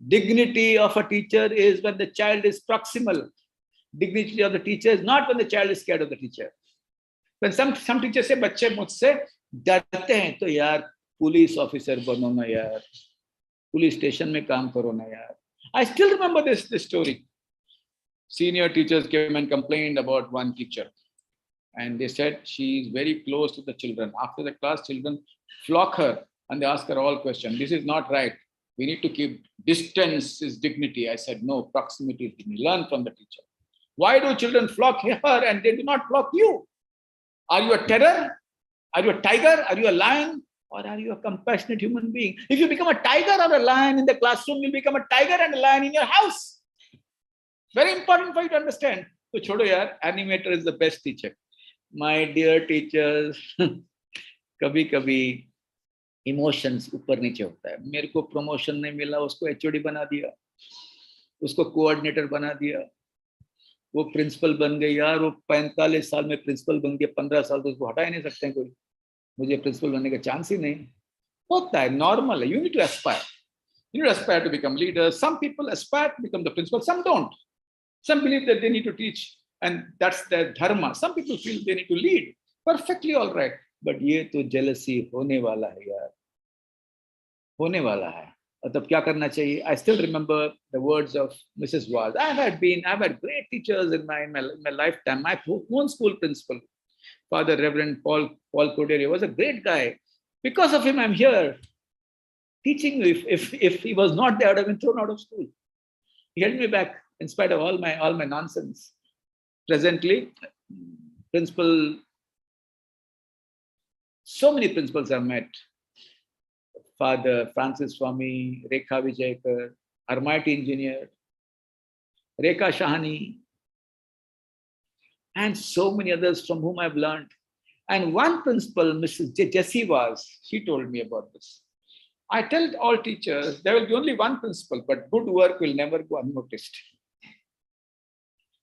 Dignity of a teacher is when the child is proximal. Dignity of the teacher is not when the child is scared of the teacher. When some teachers say बच्चे मुझसे डरते हैं तो यार पुलिस ऑफिसर बनो ना यार, पुलिस स्टेशन में काम करो ना यार। I still remember this story. Senior teachers came and complained about one teacher. And they said she is very close to the children. After the class, children flock her and they ask her all questions. This is not right. We need to keep distance is dignity. I said, no, proximity is dignity. Learn from the teacher. Why do children flock her and they do not flock you? Are you a terror? Are you a tiger? Are you a lion? Or are you a compassionate human being? If you become a tiger or a lion in the classroom, you'll become a tiger and a lion in your house. Very important for you to understand. So chodo yaar, animator is the best teacher. My dear teachers, कभी emotions ऊपर नीचे होता है। मेरे को promotion नहीं मिला, उसको HOD बना दिया, उसको coordinator बना दिया, वो principal बन गई यार। वो 45 साल में principal बन गया, 15 साल तो उसको हटा ही नहीं सकते हैं कोई। मुझे principal बनने का chance ही नहीं। होता है, normal है, you need to aspire. You need to aspire to become leaders. Some people aspire to become the principal, some don't. Some believe that they need to teach and that's their dharma. Some people feel they need to lead. Perfectly all right. But ये तो jealousy होने वाला है यार. होने वाला है. और तब क्या करना चाहिए? I still remember the words of Mrs. Waz. I've had great teachers in my lifetime. My own school principal, Father Reverend Paul Codere, was a great guy. Because of him, I'm here teaching you. If he was not there, I would have been thrown out of school. He held me back in spite of all my nonsense. Presently, so many principals I've met. Father Francis Swami, Rekha Vijayakar, Hermite engineer, Rekha Shahani, and so many others from whom I've learned. And one principal, Mrs. Jessie Vaz, she told me about this. I tell all teachers, there will be only one principal, but good work will never go unnoticed.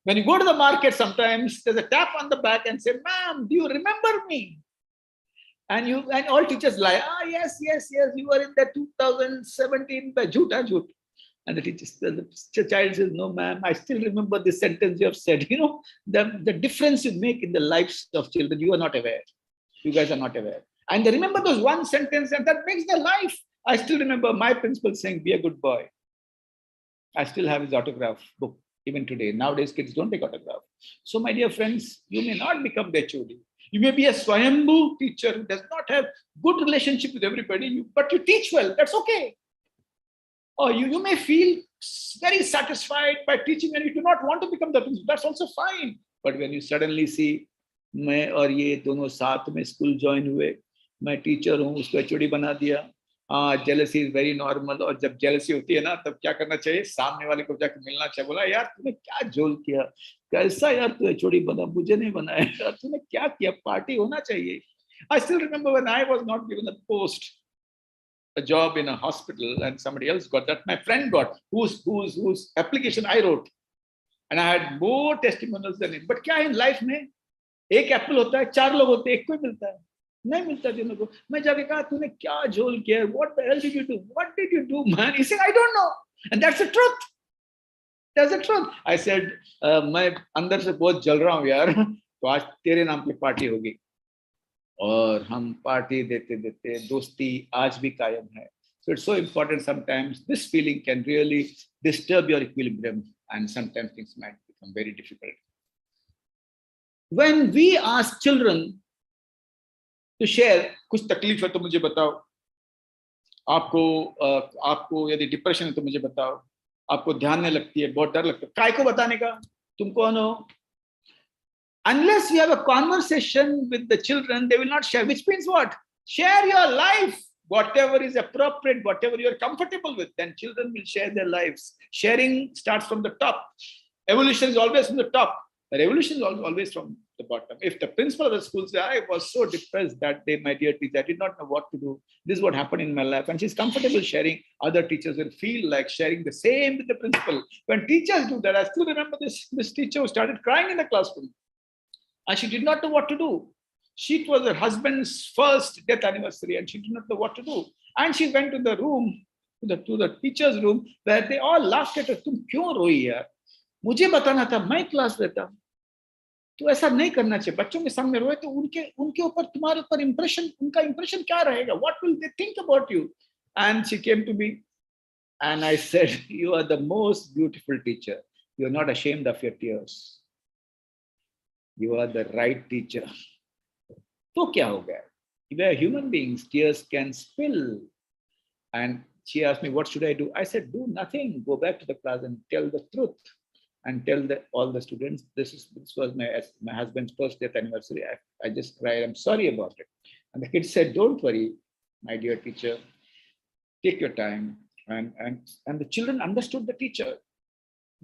When you go to the market, sometimes there's a tap on the back and say, "Ma'am, do you remember me?" And all teachers lie. Yes, you were in the 2017 Jhoot. And the child says, "No, ma'am, I still remember this sentence you have said." You know, the difference you make in the lives of children, you are not aware. You guys are not aware. And they remember those one sentence and that makes their life. I still remember my principal saying, "Be a good boy." I still have his autograph book even today. Nowadays, kids don't take autograph. So my dear friends, you may not become the HOD. You may be a Swayambhu teacher who does not have good relationship with everybody, but you teach well. That's okay. Or you may feel very satisfied by teaching and you do not want to become the principal. That's also fine. But when you suddenly see, मैं और ये दोनों साथ में school join हुए, मैं teacher हूँ, उसको HOD बना दिया. Jealousy is very normal. और जब जेलसी होती है ना, तब क्या करना चाहिए? सामने वाले को जाकर मिलना चाहिए. बोला, यार तूने क्या झोल किया, कैसा यार तू HOD बना, मुझे नहीं बनाया यार, तूने क्या किया, पार्टी होना चाहिए. I still remember when I was not given a post, a job in a hospital, and somebody else got that. My friend got, whose application I wrote, and I had more testimonials than him. But क्या है life में, एक Apple होता है, चार लोग होते हैं, एक कोई मिलता है, नहीं मिलता तीनों को. मैं जाके कहा, तूने क्या झोल किया, what the hell did you do, what did you do, man? He said, I don't know. And that's the truth. That's the truth. I said, मैं अंदर से बहुत जल रहा हूँ यार, तो आज तेरे नाम की पार्टी होगी. और हम पार्टी देते देते दोस्ती आज भी कायम है. So it's so important. Sometimes this feeling can really disturb your equilibrium, and sometimes things might become very difficult. When we ask children to share, कुछ तकलीफ है तो मुझे बताओ, आपको यदि डिप्रेशन है तो मुझे बताओ, आपको ध्यान नहीं लगती है, बहुत डर लगता है, काय को बताने का, तुम कौन हो? Unless you have a conversation with the children, they will not share. Which means what? Share your life, whatever is appropriate, whatever you are comfortable with. Then children will share their lives. Sharing starts from the top. Evolution is always from the top. The revolution is always from the bottom. If the principal of the school says, I was so depressed that day, my dear teacher, I did not know what to do. This is what happened in my life. And she's comfortable sharing. Other teachers will feel like sharing the same with the principal. When teachers do that, I still remember this teacher who started crying in the classroom. And she did not know what to do. It was her husband's first death anniversary, and she did not know what to do. And she went to the room, to the teacher's room, where they all laughed at her. तुम क्यों रोई यार? मुझे बताना था, मैं class लेता. तो ऐसा नहीं करना चाहिए. बच्चों के सामने रोए तो उनके ऊपर, तुम्हारे ऊपर इंप्रेशन, उनका इंप्रेशन क्या रहेगा? What will they think about you? And she came to me, and I said, you are the most beautiful teacher. You are not ashamed of your tears. You are the right teacher. तो क्या हो गया? We are human beings. Tears can spill. And she asked me, what should I do? I said, do nothing. Go back to the class and tell the truth. And tell all the students, this was my husband's first death anniversary. I just cried. I'm sorry about it. And the kids said, don't worry, my dear teacher. Take your time. And the children understood the teacher.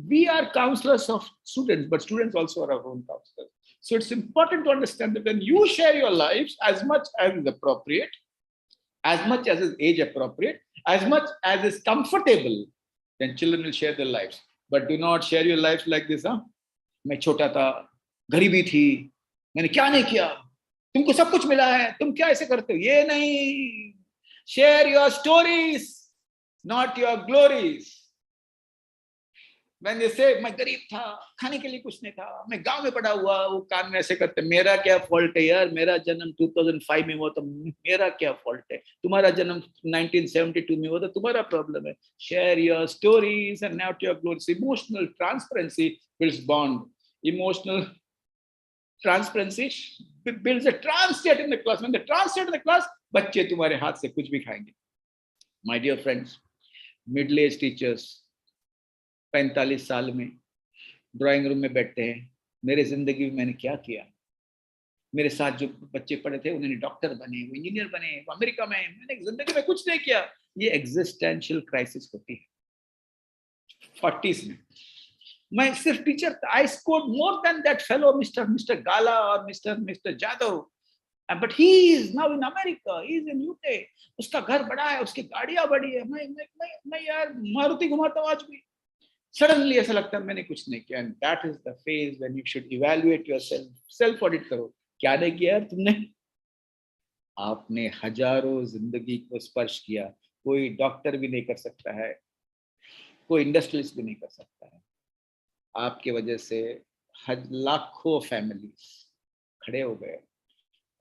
We are counselors of students, but students also are our own counselors. So it's important to understand that when you share your lives, as much as is appropriate, as much as is age appropriate, as much as is comfortable, then children will share their lives. But do not share your lives like this. मैं छोटा था, गरीबी थी, मैंने क्या नहीं किया, तुमको सब कुछ मिला है, तुम क्या ऐसे करते हो? ये नहीं. Share your stories. not your glories. When they say मैं गरीब था, खाने के लिए कुछ नहीं था, मैं गांव में पड़ा हुआ, वो कान में ऐसे करते, मेरा क्या फॉल्ट है यार, मेरा जन्म 2005 में हुआ तो मेरा क्या फॉल्ट है, तुम्हारा जन्म 1972 में हुआ तो तुम्हारा प्रॉब्लम है. Share your stories and not your glories. Emotional transparency builds bond. Emotional transparency builds a trance state in the class. When the trance state in the class, बच्चे तुम्हारे हाथ से कुछ भी खाएंगे. My dear friends, middle-aged teachers, 45 साल में drawing room में बैठते हैं. मेरे जिंदगी में मैंने क्या किया, मेरे साथ जो बच्चे पढ़े थे उन्होंने डॉक्टर बने, वो इंजीनियर बने, वो अमेरिका में, मैंने जिंदगी में कुछ नहीं किया. ये एग्जिस्टेंशियल क्राइसिस होती है 40s में. मैं सिर्फ टीचर था. I scored more than that fellow mister Gala और mister Jadav. But he is now in America. He is in UK. उसका घर बड़ा है, उसकी गाड़ियां बड़ी है. मैं यार मारुति घुमाता हूँ आज भी. Suddenly ऐसा लगता है मैंने कुछ नहीं किया. And that is the phase when you should evaluate yourself. Self audit करो. क्या नहीं किया यार तुमने? आपने हजारों जिंदगी को स्पर्श किया. कोई डॉक्टर भी नहीं कर सकता है, कोई इंडस्ट्रियलिस्ट भी नहीं कर सकता है. आपके वजह से लाखों फैमिलीज खड़े हो गए.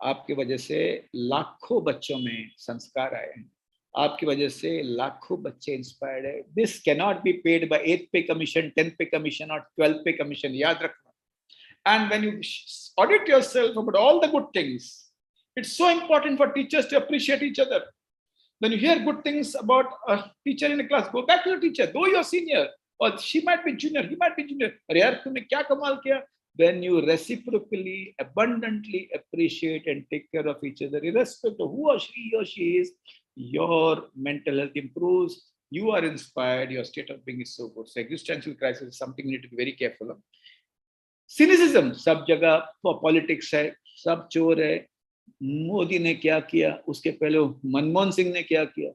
आपकी वजह से लाखों बच्चों में संस्कार आए हैं. आपकी वजह से लाखों बच्चे इंस्पायर्ड है. This can not be paid by 8th पे कमीशन, 10th पे कमीशन और 12th पे कमीशन. याद रखना. And when you audit yourself about all the good things, it's so important for teachers to appreciate each other. When you hear good things about a teacher in a class, go back to your teacher, though you're senior or she might be junior, he might be junior. अरे यार तुमने क्या कमाल किया. When you reciprocally, abundantly appreciate and take care of each other, irrespective of who or she is, your mental health improves. You are inspired. Your state of being is so good. So existential crisis is something you need to be very careful of. Cynicism, सब जगह politics है, सब चोर है. मोदी ने क्या किया, उसके पहले मनमोहन सिंह ने क्या किया,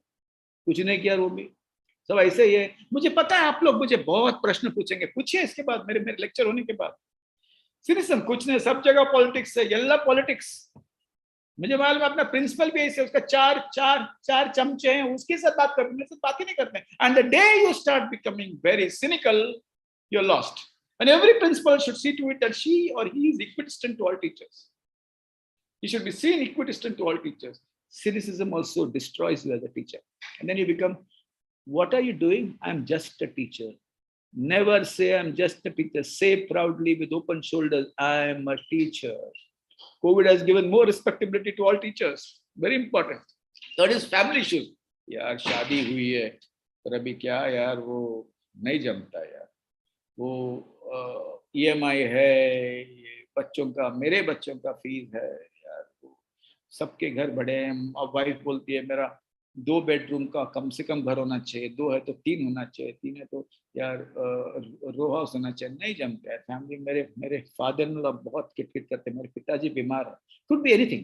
कुछ नहीं किया. वो भी सब ऐसे ही है. मुझे पता है आप लोग मुझे बहुत प्रश्न पूछेंगे, पूछिए इसके बाद, मेरे लेक्चर होने के बाद. सिनिज्म कुछ नहीं, सब जगह पॉलिटिक्स है, येल्ला पॉलिटिक्स. मुझे मालूम अपना प्रिंसिपल भी ऐसे, उसका चार चमचे हैं, उसके साथ बात करते, मेरे साथ बात ही नहीं करते. And the day you start becoming very cynical, you are lost. And every principal should see to it that she or he is equidistant to all teachers. He should be seen equidistant to all teachers. Cynicism also destroys you as a teacher. And then you become, what are you doing? I'm just a teacher. Never say I'm just a teacher. Say proudly with open shoulders, I'm a teacher. COVID has given more respectability to all teachers. Very important. Third is family issues. यार शादी हुई है पर अभी क्या यार वो नहीं जमता यार. वो EMI है, ये बच्चों का, मेरे बच्चों का फीस है. सबके घर बड़े हैं. अब वाइफ बोलती है मेरा 2 बेडरूम का कम से कम घर होना चाहिए, 2 है तो 3 होना चाहिए, 3 है तो यार रो हाउस होना चाहिए. नहीं जमता है फैमिली. मेरे फादर इन लॉ बहुत किटकिट करते हैं, मेरे पिताजी बीमार है. Could be anything.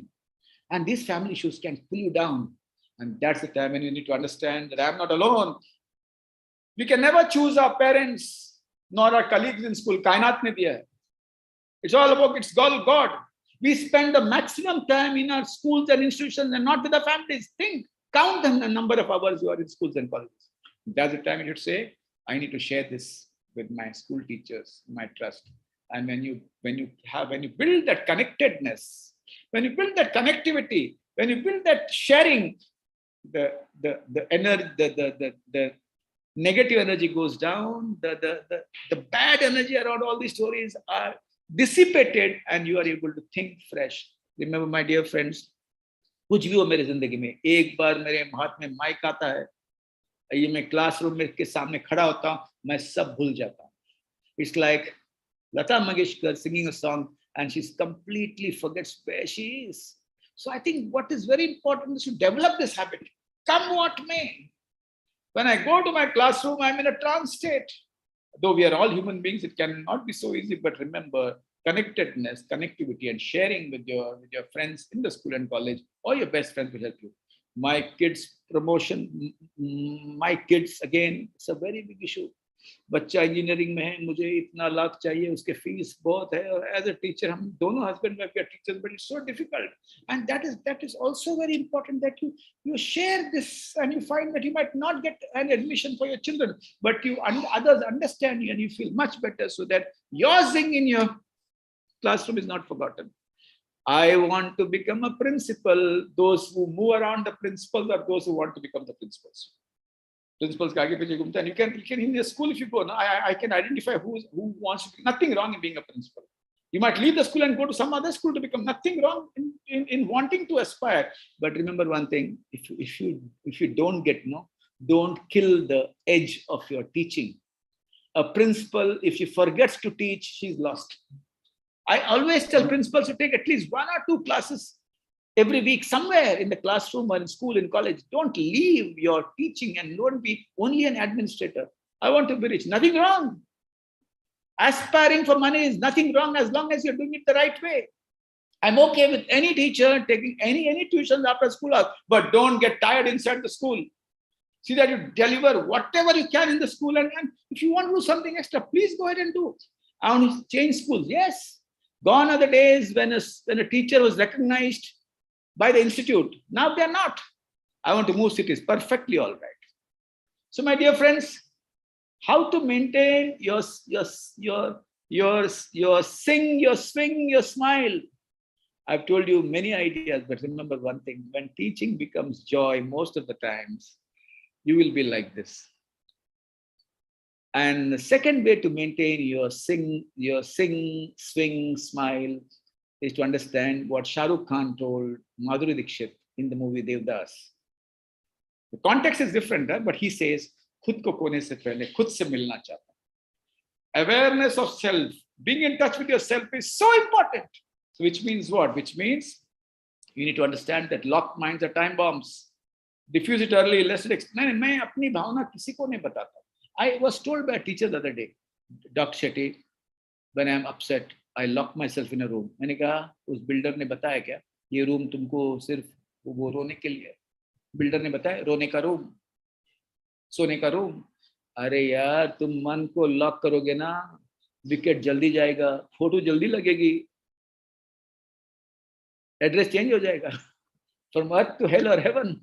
And this family issues can pull you down. And that's the time when you need to understand that I am not alone. We can never choose our parents nor our colleagues in school. कायनात ने दिया है. It's all about, it's all God. We spend the maximum time in our schools and institutions and not with the families. Think, count the number of hours you are in schools and colleges. That's the time you should say, I need to share this with my school teachers, my trust. And when you build that connectedness, when you build that connectivity, when you build that sharing, the energy, the negative energy goes down. The bad energy around all these stories are dissipated and you are able to think fresh. Remember my dear friends, कुछ भी हो मेरे जिंदगी में, एक बार मेरे हाथ में माइक आता है, ये मैं क्लासरूम में के सामने खड़ा होता हूँ, मैं सब भूल जाता हूँ. It's like Lata Mangeshkar singing a song and she completely forgets where she is. So I think what is very important is to develop this habit. Come what may. When I go to my classroom, I'm in a trance state. Though we are all human beings, it cannot be so easy. But remember, connectedness, connectivity, and sharing with your friends in the school and college, or your best friends will help you. My kids' promotion, my kids, again, it's a very big issue. बच्चा engineering में है, मुझे इतना लाख चाहिए, उसके fees बहुत है, और एज अ टीचर हम दोनों हस्बैंड वाइफ के teachers, but it's so difficult. And that is also very important that you share this, and you find that you might not get an admission for your children, but others understand you and you feel much better, so that your zing in your classroom is not forgotten. I want to become a principal. Those who move around the principals are those who want to become the principals. Principals ka aage piche ghumta, and you can in the school, if you go, no, I can identify who wants to be. Nothing wrong in being a principal. You might leave the school and go to some other school to become. Nothing wrong in wanting to aspire. But remember one thing: if you don't get don't kill the edge of your teaching. A principal, if she forgets to teach, she's lost. I always tell principals to take at least 1 or 2 classes every week somewhere in the classroom or in school, in college. Don't leave your teaching and don't be only an administrator. I want to be rich. Nothing wrong. Aspiring for money is nothing wrong as long as you're doing it the right way. I'm okay with any teacher taking any tuitions after school hours, but don't get tired inside the school. See that you deliver whatever you can in the school, and if you want to do something extra, please go ahead and do. I want to change schools. Yes. Gone are the days when a teacher was recognized by the institute. Now they're not. I want to move cities. Perfectly all right. So my dear friends, how to maintain your sing, your swing, your smile. I've told you many ideas, but remember one thing: when teaching becomes joy, most of the times, you will be like this. And the second way to maintain your sing, swing, smile is to understand what Shah Rukh Khan told Madhuri Dixit in the movie Devdas. The context is different, but he says, "Khud ko kone se pehle khud se milna chahta." Awareness of self, being in touch with yourself is so important. So which means what? Which means you need to understand that locked minds are time bombs. Diffuse it early, lest it explain. मैं अपनी भावना किसी को नहीं बताता. I was told by a teacher the other day, Dr. Shetty, when I am upset, I lock myself in a room. मैंने कहा, उस builder ने बताया क्या? ये रूम तुमको सिर्फ वो रोने के लिए. बिल्डर ने बताया, रोने का रूम, सोने का रूम. अरे यार, तुम मन को लॉक करोगे ना, विकेट जल्दी जाएगा, फोटो जल्दी लगेगी, एड्रेस चेंज हो जाएगा. From earth to hell or heaven.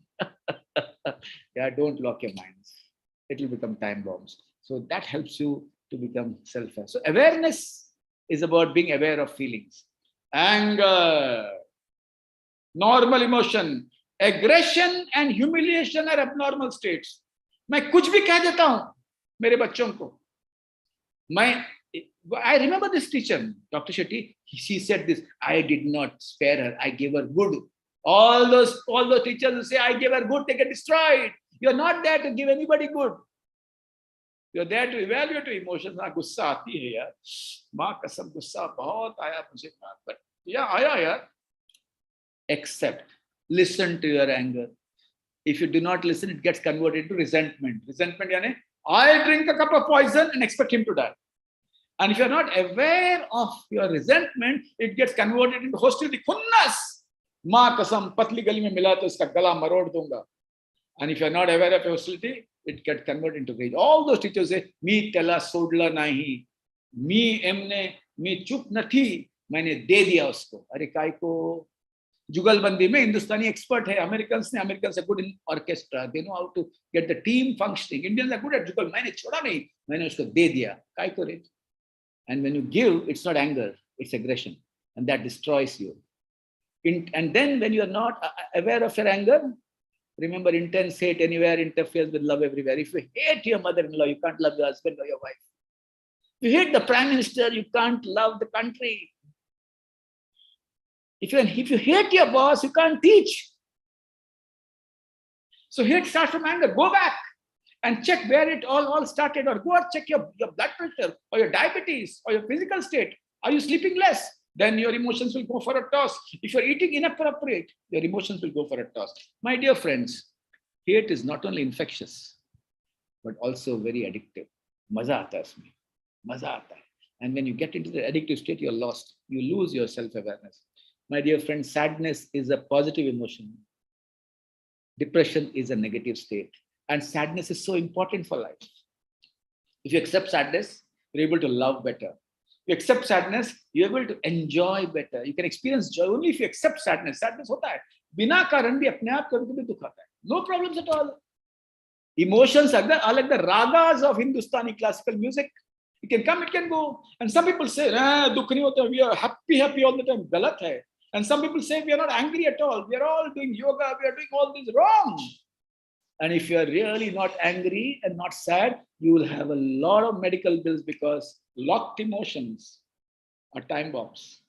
Yeah, don't lock your minds. It will become time bombs. So that helps you to become self-aware. So awareness is about being aware of feelings. Anger, normal emotion, aggression and humiliation are abnormal states. मैं कुछ भी कह देता हूं मेरे बच्चों को. I remember this teacher, Dr. Shetty. She said this: I did not spare her. I gave her good. All those teachers who say I gave her good, they get destroyed. You're not there to give anybody good. You're there to evaluate your emotions. ना गुस्सा आती है यार. माँ कसम गुस्सा बहुत आया मुझे. But yeah, आया यार. Accept. Listen to your anger. If you do not listen, it gets converted into resentment. Resentment यानी I drink a cup of poison and expect him to die. And if you're not aware of your resentment, it gets converted into hostility. खुन्नस. माँ कसम पतली गली में मिला तो इसका गला मरोड़ दूंगा. And if you're not aware of your hostility, it gets converted into rage. All those teachers say, मी त्याला सोडलं नाही, मी चुप नथी, मैंने दे दिया उसको. अरे काय को जुगलबंदी में हिंदुस्तानी एक्सपर्ट है. Americans are good in orchestra. They know how to get the team functioning. Indians are good at जुगल. मैंने छोड़ा नहीं, मैंने उसको दे दिया. काय को रे? And when you give, it's not anger, it's aggression, and that destroys you. And then when you are not aware of your anger, remember, intense hate anywhere interferes with love everywhere. If you hate your mother-in-law, you can't love your husband or your wife. If you hate the prime minister, you can't love the country. If you hate your boss, you can't teach. So hate starts from anger. Go back and check where it all started, or go and check your blood pressure or your diabetes or your physical state. Are you sleeping less? Then your emotions will go for a toss. If you're eating inappropriate, your emotions will go for a toss. My dear friends, hate is not only infectious, but also very addictive. Maza aata hai usme. Maza aata hai. And when you get into the addictive state, you're lost. You lose your self-awareness. My dear friends, sadness is a positive emotion. Depression is a negative state. And sadness is so important for life. If you accept sadness, you're able to love better. If you accept sadness, you're able to enjoy better. You can experience joy only if you accept sadness. Sadness होता है बिना कारण भी अपने आप कभी-कभी दुख आता है. No problems at all. Emotions are like the ragas of Hindustani classical music. It can come, it can go. And some people say, dukh nahi hota, we are happy all the time. Galat hai. And some people say we are not angry at all. We are all doing yoga. We are doing all this wrong. And if you are really not angry and not sad, you will have a lot of medical bills because locked emotions are time bombs,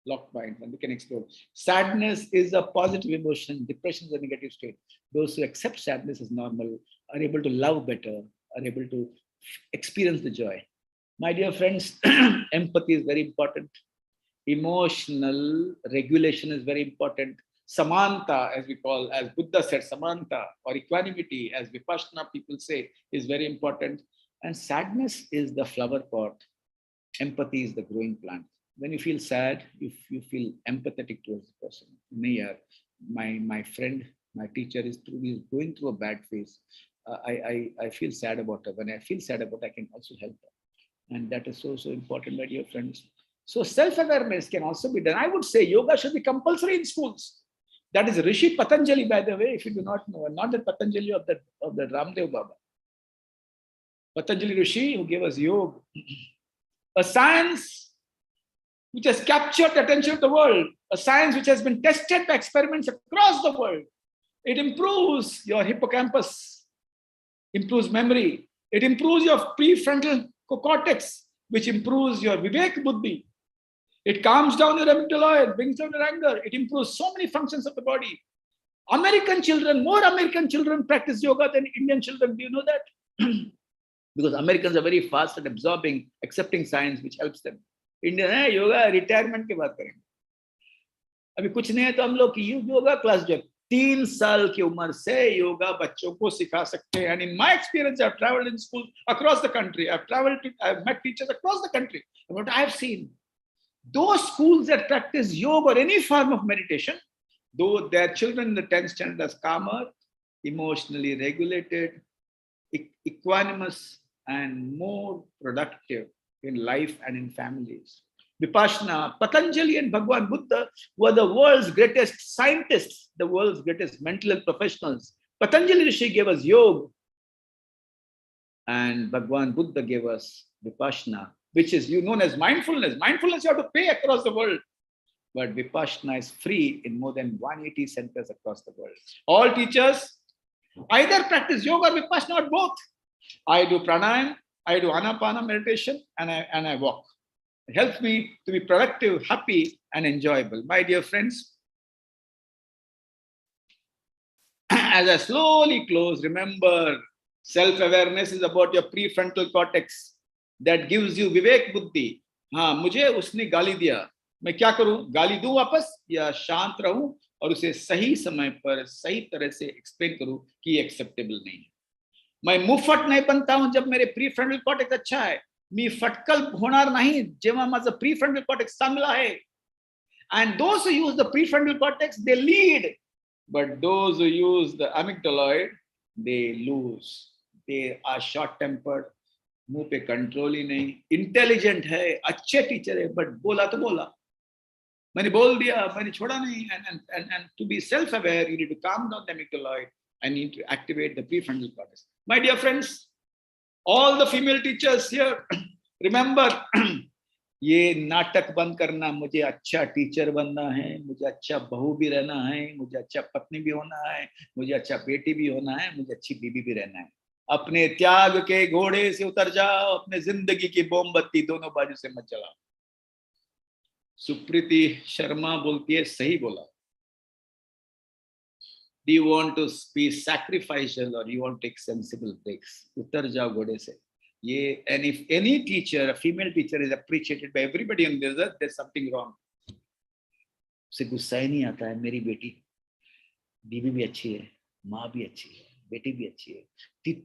locked minds, and they can explode. Sadness is a positive emotion. Depression is a negative state. Those who accept sadness as normal are able to love better, are able to experience the joy. My dear friends, empathy is very important. Emotional regulation is very important. Samanta, as we call, as Buddha said, Samanta, or equanimity, as Vipassana people say, is very important. And sadness is the flower pot. Empathy is the growing plant. When you feel sad, you feel empathetic towards the person. My friend, my teacher is going through a bad phase. I feel sad about her. When I feel sad about her, I can also help her. And that is so important, my dear friends. So self-awareness can also be done. I would say yoga should be compulsory in schools. That is Rishi Patanjali, by the way, if you do not know, not the Patanjali of the Ramdev Baba. Patanjali Rishi, who gave us yoga, a science which has captured the attention of the world, a science which has been tested by experiments across the world. It improves your hippocampus, improves memory. It improves your prefrontal cortex, which improves your Vivek Buddhi. It calms down your amygdala, brings down your anger. It improves so many functions of the body. More American children practice yoga than Indian children. Do you know that? Because Americans are very fast at absorbing, accepting science, which helps them. Indian है yoga retirement के बात करेंगे. अभी कुछ नहीं है तो हम लोग योगा क्लास जो 3 साल की उम्र से योगा बच्चों को सिखा सकते हैं. And in my experience, I've traveled in schools across the country. I've met teachers across the country. And what I've seen, those schools that practice yoga or any form of meditation, though their children in the 10th standard are calmer, emotionally regulated, equanimous, and more productive in life and in families. Vipassana, Patanjali and Bhagwan Buddha were the world's greatest scientists, the world's greatest mental health professionals. Patanjali Rishi gave us yoga, and Bhagwan Buddha gave us Vipassana, which is known as mindfulness. Mindfulness you have to pay across the world. But Vipassana is free in more than 180 centers across the world. All teachers either practice yoga or Vipassana or both. I do pranayam, I do anapana meditation, and I walk. It helps me to be productive, happy, and enjoyable. My dear friends, as I slowly close, remember, self-awareness is about your prefrontal cortex that gives you Vivek Buddhi. हाँ, मुझे उसने गाली दिया, मैं क्या करूं? गाली दूं वापस या शांत रहूं और उसे सही समय पर सही तरह से एक्सप्लेन करूं कि ये एक्सेप्टेबल नहीं है. मैं मुफट नहीं बनता हूं जब मेरे प्रीफ्रंटल कॉर्टेक्स अच्छा है. मी फटकल होणार नाही जेव्हा माझं प्रीफ्रंटल कॉर्टेक्स चांगलं आहे. And those who use the prefrontal cortex, they lead. But those who use the amygdaloid, they lose. They are short-tempered. मुंह पे कंट्रोल ही नहीं. इंटेलिजेंट है, अच्छे टीचर है, बट बोला तो बोला. मैंने बोल दिया, मैंने छोड़ा नहीं. And to be self-aware, you need to calm down the amygdaloid and need to activate the prefrontal cortex. My dear friends, all the female teachers here, remember, ये नाटक बंद करना. मुझे अच्छा टीचर बनना है, मुझे अच्छा बहू भी रहना है, मुझे अच्छा पत्नी भी होना है, मुझे अच्छा बेटी भी होना है, मुझे अच्छी बीवी भी रहना है. अपने त्याग के घोड़े से उतर जाओ, अपने जिंदगी की मोमबत्ती दोनों बाजू से मत जलाओ. सुप्रीति शर्मा बोलती है, सही बोला. Do you want to be sacrificial or you want to take sensible breaks? उतर जाओ घोड़े से. ये, and if any teacher, a female teacher, is appreciated by everybody on this earth, there's something wrong. उसे गुस्सा ही नहीं आता है. मेरी बेटी, बीवी भी अच्छी है, माँ भी अच्छी है, बेटी भी अच्छी है,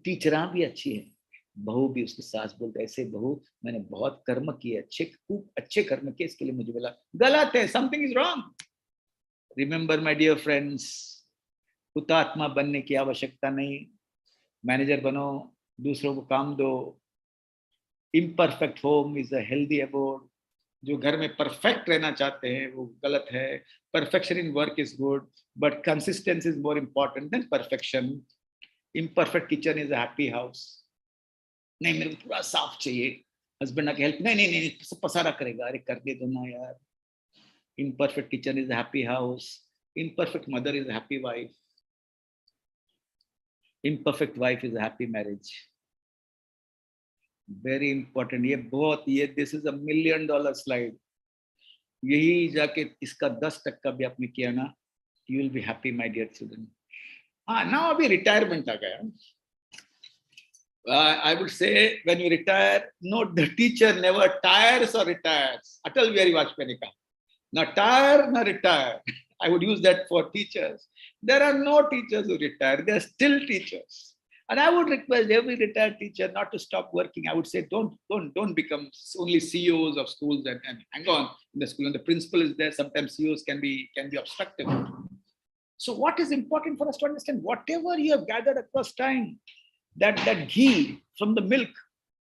टीचरा भी अच्छी है, बहू भी. उसकी सास बोलते है, ऐसे बहू मैंने बहुत कर्म किए, खूब अच्छे कर्म किए, इसके लिए मुझे मिला. गलत है. Something is wrong. Remember my dear friends, हुतात्मा बनने की आवश्यकता नहीं. मैनेजर बनो, दूसरों को काम दो, Imperfect home is a healthy abode. जो घर में perfect रहना चाहते हैं वो गलत है. Perfection in work is good, but consistency is more important than perfection. Imperfect kitchen is a happy house. नहीं मेरे को पूरा साफ चाहिए. Husband आके help नहीं सब पसारा करेगा. अरे कर दे दो ना यार. Imperfect kitchen is a happy house. Imperfect mother is a happy wife. Imperfect wife is a happy marriage. Very important. ये this is $1 million slide. यही जाके इसका 10% भी आपने किया ना, you will be happy, my dear children. Now अभी retirement आ गया. I would say when you retire, no, the teacher never tires or retires. Atal Bihari Vajpayee ने कहा, ना tire, ना retire. I would use that for teachers. There are no teachers who retire. They are still teachers. And I would request every retired teacher not to stop working. I would say, don't become only CEOs of schools and hang on in the school. And the principal is there. Sometimes CEOs can be obstructive. So what is important for us to understand? Whatever you have gathered across time, that ghee from the milk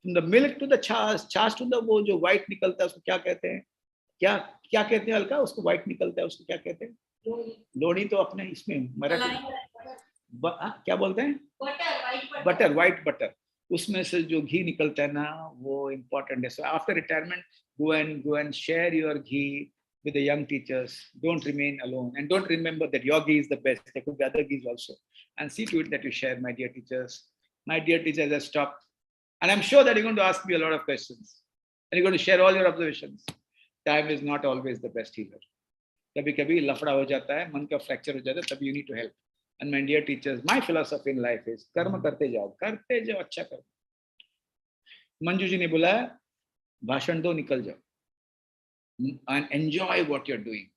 to the chash to the वो जो white निकलता है उसको क्या कहते हैं? क्या कहते हैं अलका? उसको white निकलता है उसको क्या कहते हैं? लोणी तो अपने इसमें मराठी क्या बोलते हैं? Butter, white butter. उसमें से जो घी निकलता है ना वो important है. So after retirement, go and share your ghee with the young teachers. Don't remain alone, and don't remember that your ghee is the best. There could be other ghees also, and see to it that you share, my dear teachers. My dear teachers, I stopped, and I'm sure that you're going to ask me a lot of questions, and you're going to share all your observations. Time is not always the best healer. कभी-कभी लफड़ा हो जाता है, मन का fracture हो जाता है, तभी you need to help. And my dear teachers, my philosophy in life is कर्म करते जाओ, अच्छा करो. मंजू जी ने बोला भाषण दो निकल जाओ and enjoy what you're doing.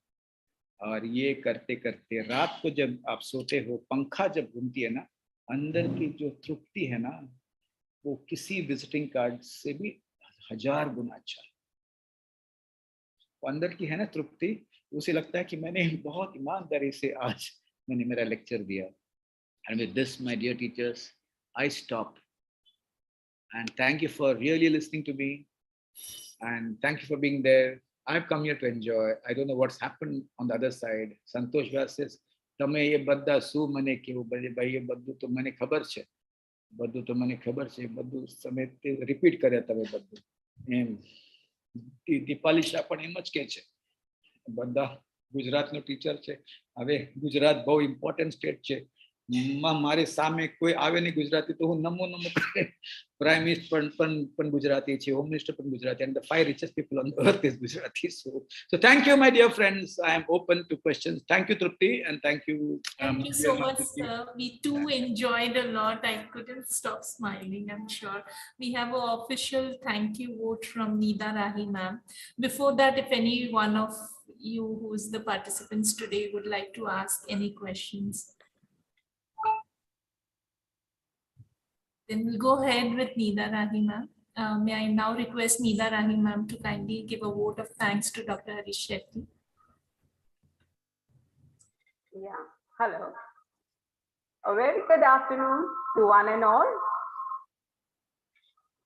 और ये करते करते रात को जब आप सोते हो, पंखा जब घूमती है ना, अंदर की जो तृप्ति है ना, वो किसी विजिटिंग कार्ड से भी 1000 गुना अच्छा. अंदर की है ना तृप्ति, उसे लगता है कि मैंने बहुत ईमानदारी से आज मैंने मेरा लेक्चर दिया. And with this, my dear teachers, I stop. And thank you for really listening to me. And thank you for being there. I've come here to enjoy. I don't know what's happened on the other side. Santosh Vyas says, "Tame ye badda su mane kyo bade bhai ye baddu to mane khabar che. Baddu to mane khabar che. Baddu samete repeat करे तमे baddu." Dipali Shah પણ એમ જ કહે છે. બધા ગુજરાતનો teacher છે. હવે ગુજરાત બહુ ઇમ્પોર્ટન્ટ સ્ટેટ છે. મારે સામે કોઈ આવે નહીં ગુજરાતી તો હું નમો કરે. પ્રાઇમ મિનિસ્ટર પણ ગુજરાતી છે, હોમ મિનિસ્ટર પણ Gujarati, and the 5 richest people on the earth is Gujarati. So thank you, my dear friends. I am open to questions. Thank you, Trupti, and thank you. Thank you so much, sir. We too enjoyed a lot. I couldn't stop smiling, I'm sure. We have an official thank you vote from Nida Rahi ma'am. Before that, if any one of you who's the participants today would like to ask any questions, then we'll go ahead with Nida Rahi ma'am. May I now request Nida Rahi ma'am to kindly give a vote of thanks to Dr. Harish Shetty. Yeah, hello. A very good afternoon to one and all.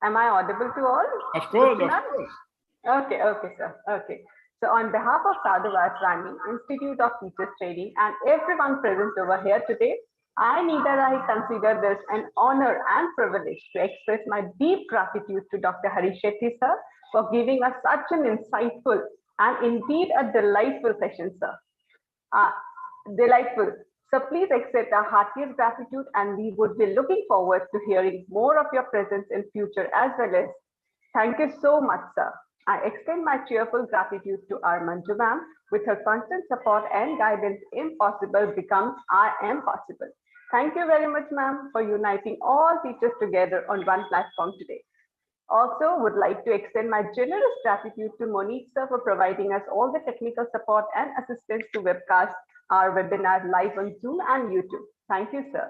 Am I audible to all? Of course, of course. Okay, sir. Okay. So on behalf of Sadhu Vaswani Institute of Teachers Training and everyone present over here today, I, Nida Rahi, consider this an honor and privilege to express my deep gratitude to Dr. Harish Shetty, sir, for giving us such an insightful and indeed a delightful session, sir. Delightful. So please accept our heartiest gratitude, and we would be looking forward to hearing more of your presence in future as well as. Thank you so much, sir. I extend my cheerful gratitude to our Manju ma'am. With her constant support and guidance, impossible becomes I am possible. Thank you very much, ma'am, for uniting all teachers together on one platform today. Also, would like to extend my generous gratitude to Monique sir for providing us all the technical support and assistance to webcast our webinar live on Zoom and YouTube. Thank you, sir.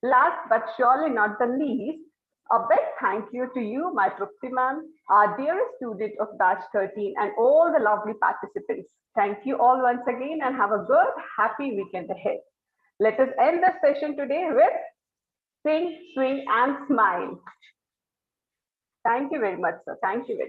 Last but surely not the least, a big thank you to you, my Trupti ma'am, our dearest student of batch 13, and all the lovely participants. Thank you all once again, and have a good, happy weekend ahead. Let us end the session today with sing, swing, and smile. Thank you very much, sir. Thank you very much.